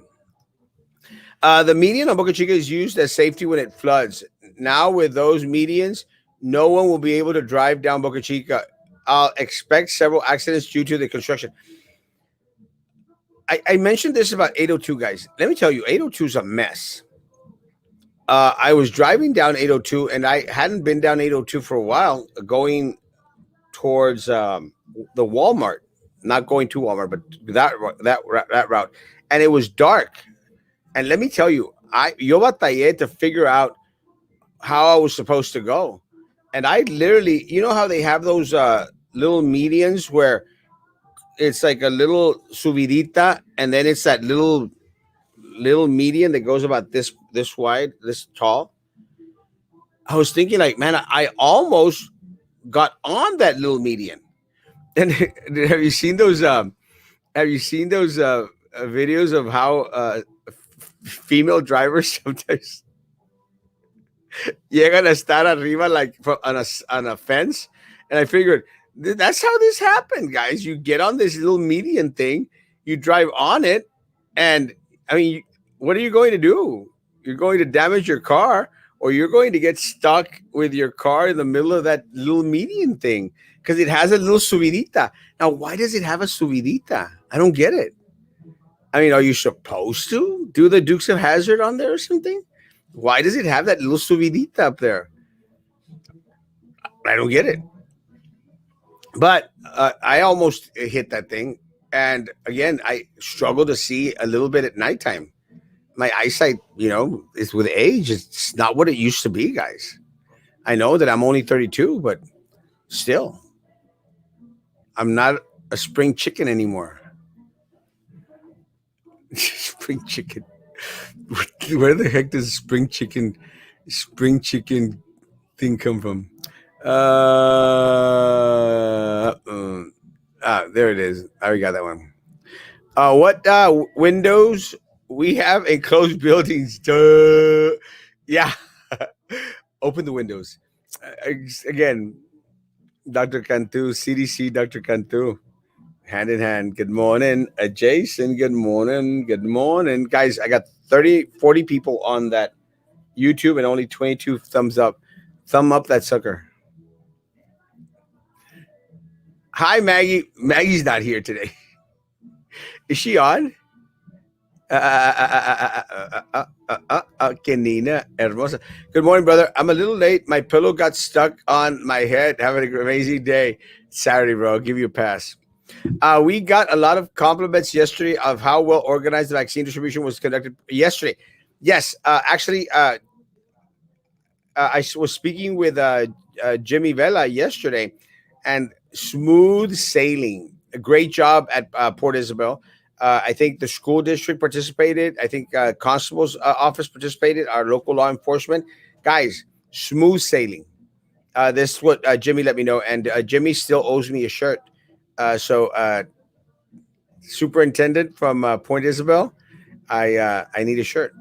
The median on Boca Chica is used as safety when it floods. Now, with those medians, no one will be able to drive down Boca Chica. I'll expect several accidents due to the construction. I mentioned this about 802, guys. Let me tell you, 802 is a mess. I was driving down 802, and I hadn't been down 802 for a while, going towards the Walmart, not going to Walmart, but that route, and it was dark. And let me tell you, yo batallé to figure out how I was supposed to go, and I literally, you know how they have those little medians where it's like a little subidita, and then it's that little median that goes about this wide, this tall. I was thinking, like, man, I almost got on that little median. And have you seen those? Have you seen those videos of how female drivers sometimes llegan a estar arriba, like on a fence? And I figured that's how this happened, guys. You get on this little median thing, you drive on it, and I mean, what are you going to do? You're going to damage your car, or you're going to get stuck with your car in the middle of that little median thing because it has a little subidita. Now, why does it have a subidita? I don't get it. I mean, are you supposed to do the Dukes of Hazard on there or something? Why does it have that little subidita up there? I don't get it. But I almost hit that thing. And again, I struggle to see a little bit at nighttime. My eyesight, is with age. It's not what it used to be, guys. I know that I'm only 32, but still, I'm not a spring chicken anymore. Spring chicken. Where the heck does spring chicken thing come from? There it is. I already got that one. What windows we have in closed buildings? Duh. Yeah. Open the windows. Again, Dr. Cantu, CDC, Dr. Cantu, hand in hand. Good morning, Jason. Good morning. Good morning. Guys, I got 30, 40 people on that YouTube and only 22 thumbs up. Thumb up that sucker. Hi, Maggie. Maggie's not here today. Is she on? Kenina Hermosa. Good morning, brother. I'm a little late. My pillow got stuck on my head. Having an amazing day. Saturday, bro. I'll give you a pass. We got a lot of compliments yesterday of how well organized the vaccine distribution was conducted yesterday. Yes, actually, I was speaking with Jimmy Vela yesterday, and smooth sailing. A great job at Port Isabel. I think the school district participated. I think constable's office participated. Our local law enforcement guys, smooth sailing. This is what Jimmy let me know, and Jimmy still owes me a shirt. So, superintendent from Point Isabel, I need a shirt.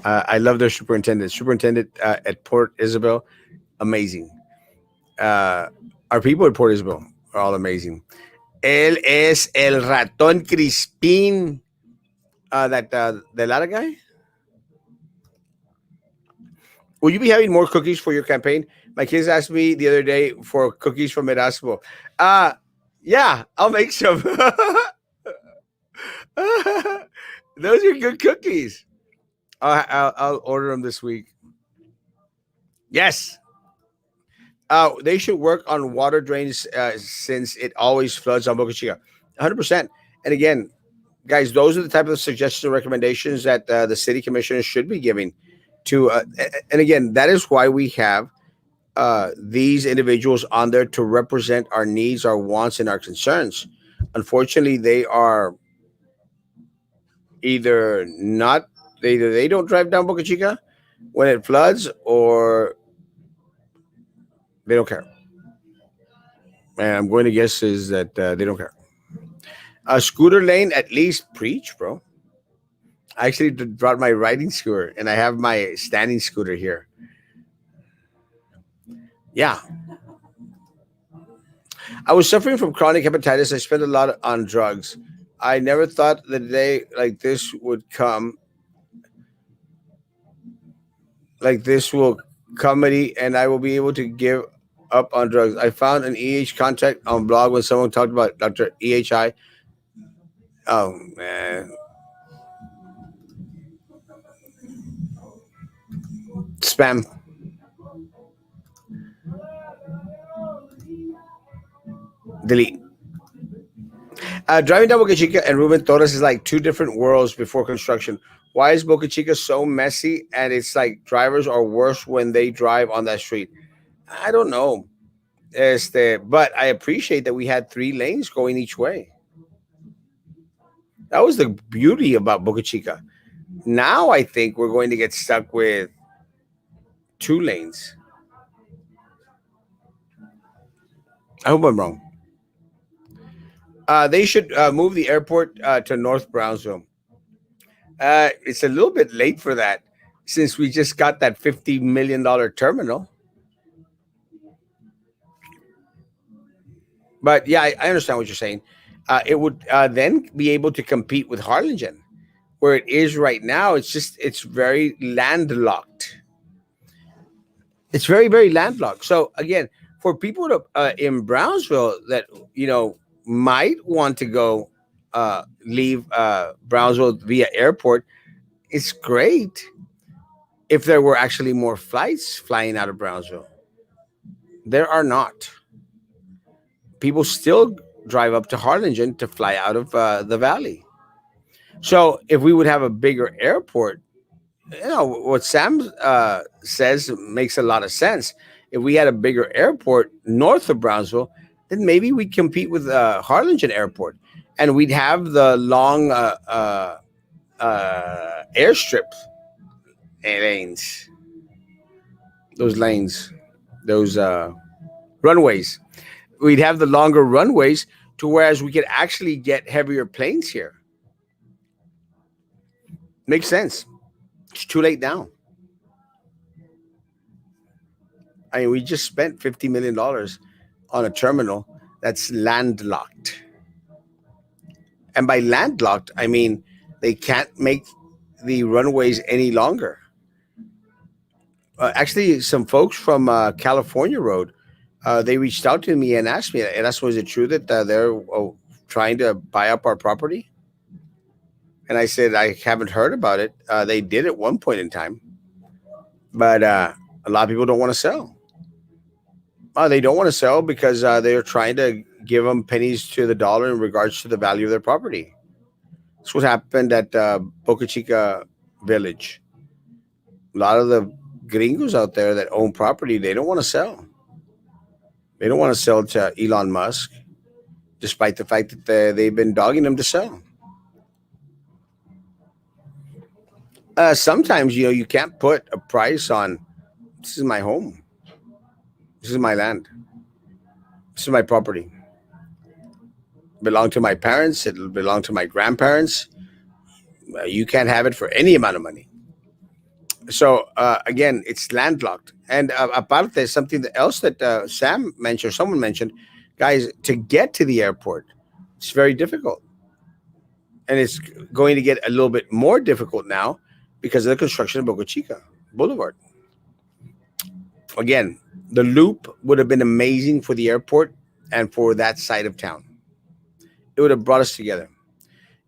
I love their superintendent. Superintendent at Port Isabel, amazing. Uh, our people at Port Isabel are all amazing. Él es el ratón Crispín. That the Lara guy. Will you be having more cookies for your campaign? My kids asked me the other day for cookies from Erasmo. Yeah, I'll make some. Those are good cookies. I'll order them this week. Yes. They should work on water drains since it always floods on Boca Chica. 100%. And again, guys, those are the type of suggestions and recommendations that the city commissioners should be giving to. And again, that is why we have these individuals on there to represent our needs, our wants, and our concerns. Unfortunately, they are either not, either they don't drive down Boca Chica when it floods, or They don't care. And I'm going to guess is that they don't care. A scooter lane, at least preach, bro. I actually brought my riding scooter, and I have my standing scooter here. Yeah, I was suffering from chronic hepatitis. I spent a lot on drugs. I never thought the day like this would come, like this will comedy, and I will be able to give up on drugs. I found an EH contact on blog when someone talked about Dr. EHI. Oh man, spam. Delete. Driving down Boca Chica and Ruben Torres is like two different worlds before construction. Why is Boca Chica so messy? And it's like drivers are worse when they drive on that street. I don't know. But I appreciate that we had three lanes going each way. That was the beauty about Boca Chica. Now I think we're going to get stuck with two lanes. I hope I'm wrong. They should move the airport to North Brownsville. It's a little bit late for that since we just got that $50 million terminal. But yeah, I understand what you're saying. It would then be able to compete with Harlingen, where it is right now. It's very landlocked. It's very very landlocked. So again, for people in Brownsville that might want to go leave Brownsville via airport, it's great if there were actually more flights flying out of Brownsville. There are not. People still drive up to Harlingen to fly out of the valley. So if we would have a bigger airport, what Sam says makes a lot of sense. If we had a bigger airport north of Brownsville, then maybe we'd compete with Harlingen Airport, and we'd have the long airstrip lanes, those lanes, those runways. We'd have the longer runways to whereas we could actually get heavier planes here. Makes sense. It's too late now. I mean, we just spent $50 million on a terminal that's landlocked. And by landlocked, I mean they can't make the runways any longer. Actually, some folks from California Road, they reached out to me and asked me, and that's was it true that they're trying to buy up our property? And I said I haven't heard about it. They did at one point in time, but a lot of people don't want to sell. They don't want to sell because they're trying to give them pennies to the dollar in regards to the value of their property. That's what happened at Boca Chica Village. A lot of the gringos out there that own property, they don't want to sell. They don't want to sell to Elon Musk, despite the fact that they've been dogging them to sell. Sometimes you can't put a price on. This is my home. This is my land. This is my property. It belonged to my parents. It'll belong to my grandparents. You can't have it for any amount of money. So again, it's landlocked. And aparte, something else that Sam mentioned, someone mentioned, guys, to get to the airport, it's very difficult, and it's going to get a little bit more difficult now because of the construction of Boca Chica Boulevard. Again, the loop would have been amazing for the airport and for that side of town. It would have brought us together.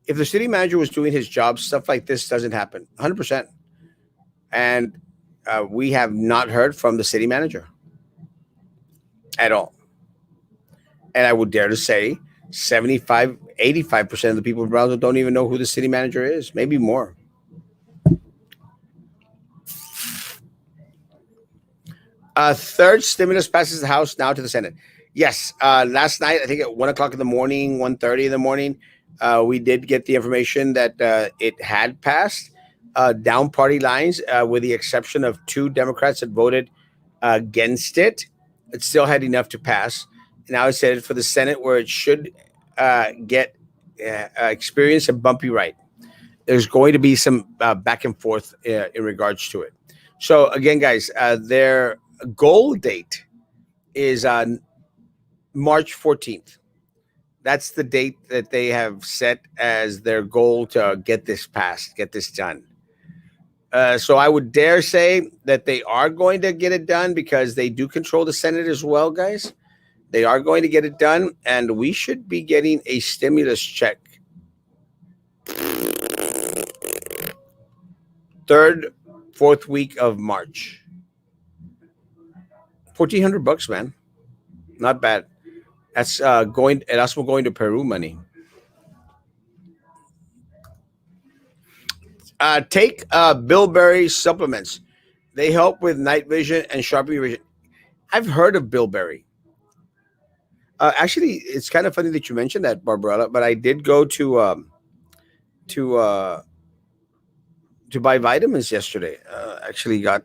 If the city manager was doing his job, stuff like this doesn't happen. 100%. And we have not heard from the city manager at all. And I would dare to say 75, 85% of the people in Brownsville don't even know who the city manager is, maybe more. Third stimulus passes the House, now to the Senate. Yes, last night, I think at 1 o'clock in the morning, 1:30 in the morning, we did get the information that it had passed down party lines, with the exception of two Democrats that voted against it. It still had enough to pass. Now it's headed for the Senate, where it should get experience a bumpy ride. There's going to be some back and forth in regards to it. So again, guys, their goal date is on March 14th. That's the date that they have set as their goal to get this passed, get this done. So I would dare say that they are going to get it done because they do control the Senate as well, guys. They are going to get it done, and we should be getting a stimulus check third, fourth week of March. $1,400, man. Not bad. That's going Erasmo going to Peru money. Take bilberry supplements. They help with night vision and sharpening vision. I've heard of bilberry. Actually, it's kind of funny that you mentioned that, Barbarella. But I did go to to buy vitamins yesterday. Actually, got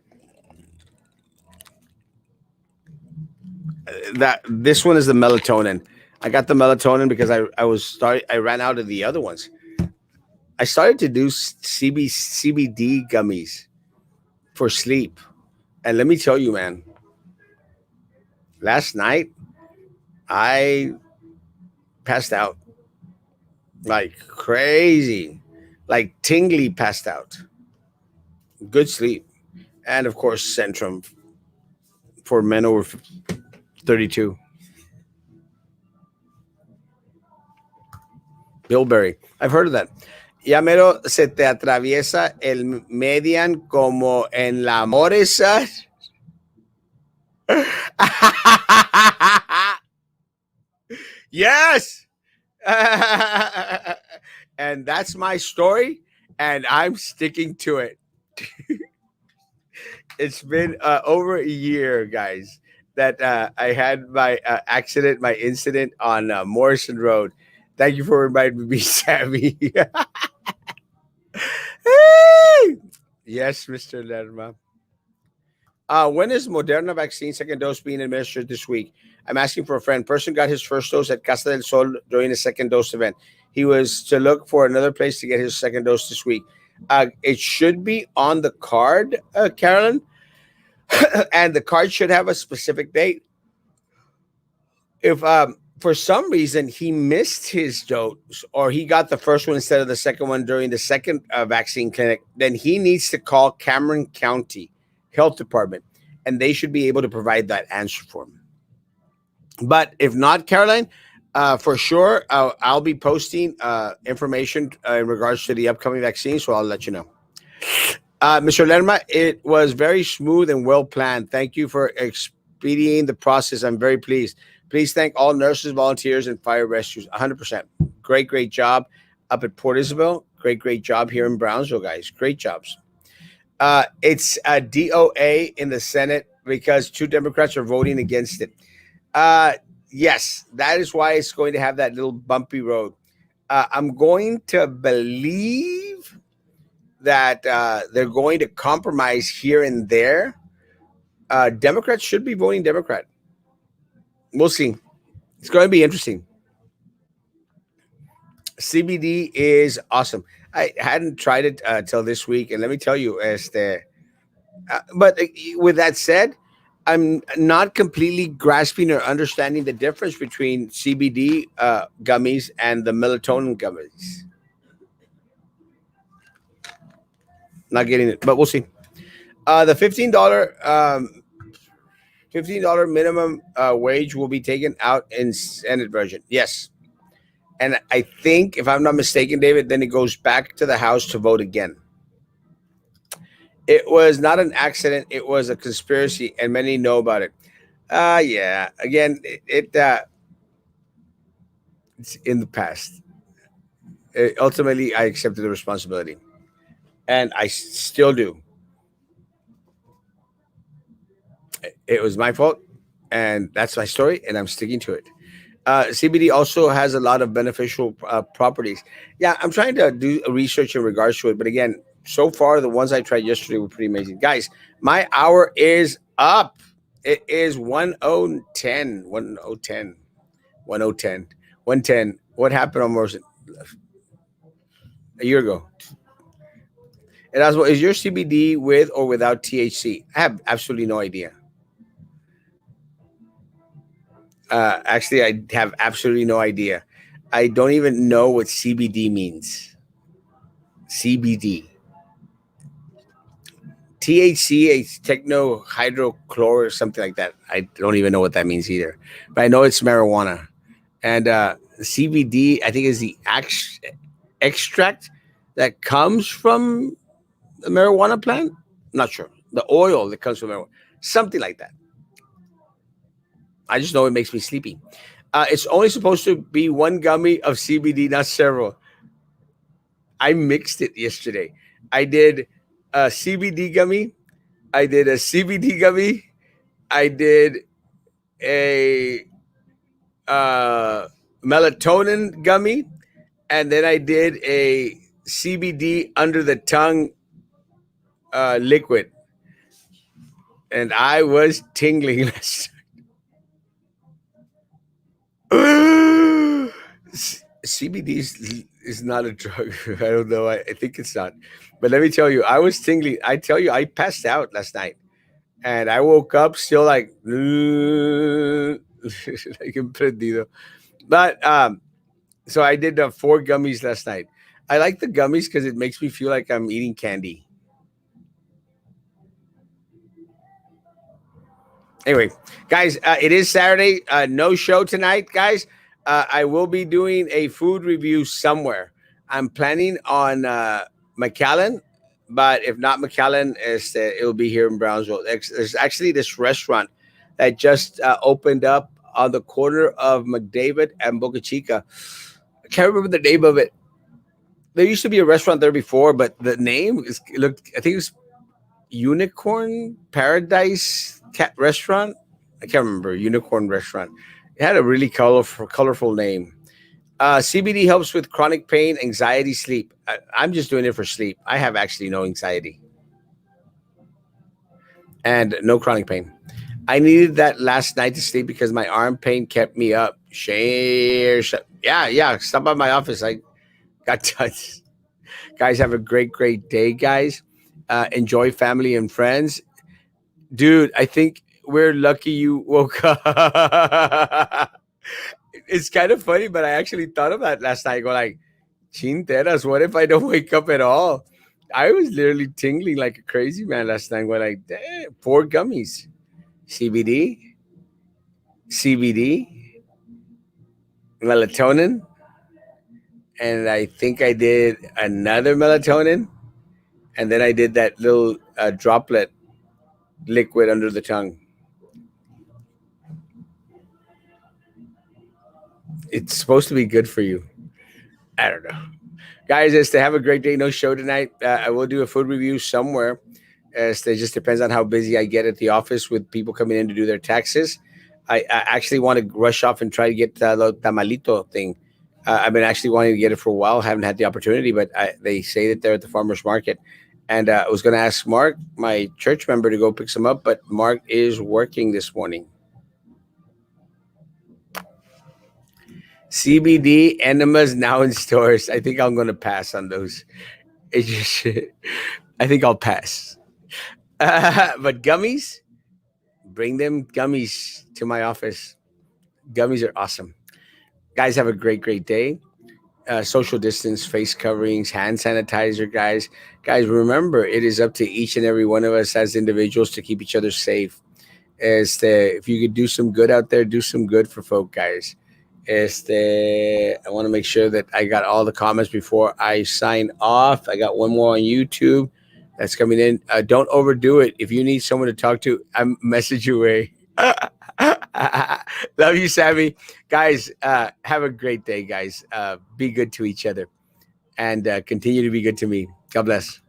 that. This one is the melatonin. I got the melatonin because I ran out of the other ones. I started to do CBD gummies for sleep, and let me tell you, man. Last night I passed out like crazy, like tingly passed out. Good sleep, and of course Centrum for men over 32. Bilberry. I've heard of that. Ya mero se te atraviesa el median como en la Moresa. Yes. And that's my story, and I'm sticking to it. It's been over a year, guys, that I had my accident, my incident on Morrison Road. Thank you for reminding me, Sammy. Hey! Yes, Mr. Lerma. When is Moderna vaccine second dose being administered this week? I'm asking for a friend. Person got his first dose at Casa del Sol during the second dose event. He was to look for another place to get his second dose this week. It should be on the card, Carolyn, and the card should have a specific date. If for some reason he missed his dose or he got the first one instead of the second one during the second vaccine clinic, then he needs to call Cameron County Health Department, and they should be able to provide that answer for him. But if not, Caroline, for sure, I'll be posting information in regards to the upcoming vaccine, so I'll let you know. Mr. Lerma, it was very smooth and well planned. Thank you for expediting the process. I'm very pleased. Please thank all nurses, volunteers, and fire rescues. 100%. Great job up at Port Isabel. Great job here in Brownsville, guys. Great jobs. It's a DOA in the Senate because 2 Democrats are voting against it. Yes, that is why it's going to have that little bumpy road. I'm going to believe that they're going to compromise here and there. Democrats should be voting Democrat. We'll see. It's going to be interesting. CBD is awesome. I hadn't tried it till this week, and let me tell you, but with that said, I'm not completely grasping or understanding the difference between CBD gummies and the melatonin gummies. Not getting it, but we'll see. The $15 minimum wage will be taken out in Senate version. Yes, and I think, if I'm not mistaken, David, then it goes back to the House to vote again. It was not an accident. It was a conspiracy, and many know about it. Yeah. Again, it's in the past. Ultimately, I accepted the responsibility, and I still do. It was my fault, and that's my story, and I'm sticking to it. CBD also has a lot of beneficial properties. Yeah, I'm trying to do research in regards to it, but again, so far the ones I tried yesterday were pretty amazing. Guys, my hour is up. It is 1010. 1010. 1010. 110. What happened almost a year ago? Erasmo, is your CBD with or without THC? I have absolutely no idea. Actually, I have absolutely no idea. I don't even know what CBD means. CBD. THC, a technohydrochlor or something like that. I don't even know what that means either. But I know it's marijuana. And CBD, I think, is the extract that comes from the marijuana plant. Not sure. The oil that comes from marijuana. Something like that. I just know it makes me sleepy. It's only supposed to be one gummy of CBD, not several. I mixed it yesterday. I did a CBD gummy. I did a CBD gummy. I did a uh, melatonin gummy, and then I did a CBD under the tongue liquid, and I was tingling. CBD is not a drug. I don't know. I think it's not. But let me tell you, I was tingling. I tell you, I passed out last night, and I woke up still like like emprendido. But so I did 4 gummies last night. I like the gummies because it makes me feel like I'm eating candy. Anyway, guys, it is Saturday. No show tonight, guys. I will be doing a food review somewhere. I'm planning on McAllen, but if not McAllen, it'll be here in Brownsville. There's actually this restaurant that just opened up on the corner of McDavid and Boca Chica. I can't remember the name of it. There used to be a restaurant there before, but the name is it looked. I think it was Unicorn Paradise Cat Restaurant. I can't remember. Unicorn Restaurant. It had a really colorful name. CBD helps with chronic pain, anxiety, sleep. I'm just doing it for sleep. I have actually no anxiety and no chronic pain. I needed that last night to sleep because my arm pain kept me up. Yeah, yeah. Stop by my office. I got touched. Guys, have a great day, guys. Enjoy family and friends. Dude, I think we're lucky you woke up. It's kind of funny, but I actually thought of that last night. Go like, chinteras, what if I don't wake up at all? I was literally tingling like a crazy man last night. Going like, damn, 4 gummies, CBD, CBD, melatonin, and I think I did another melatonin, and then I did that little droplet liquid under the tongue. It's supposed to be good for you. I don't know. Guys, to have a great day. No show tonight. I will do a food review somewhere. It just depends on how busy I get at the office with people coming in to do their taxes. I actually want to rush off and try to get the tamalito thing. I've been actually wanting to get it for a while. Haven't had the opportunity, but they say that they're at the farmer's market. And I was going to ask Mark, my church member, to go pick some up, but Mark is working this morning. CBD enemas now in stores. I think I'm going to pass on those. It just, I think I'll pass. But gummies, bring them gummies to my office. Gummies are awesome. Guys, have a great day. Social distance, face coverings, hand sanitizer, guys. Guys, remember, it is up to each and every one of us as individuals to keep each other safe. If you could do some good out there, do some good for folk, guys. I want to make sure that I got all the comments before I sign off. I got one more on YouTube that's coming in. Don't overdo it. If you need someone to talk to, I'm message you away. Love you, Sammy. Guys, have a great day, guys. Be good to each other and continue to be good to me. God bless.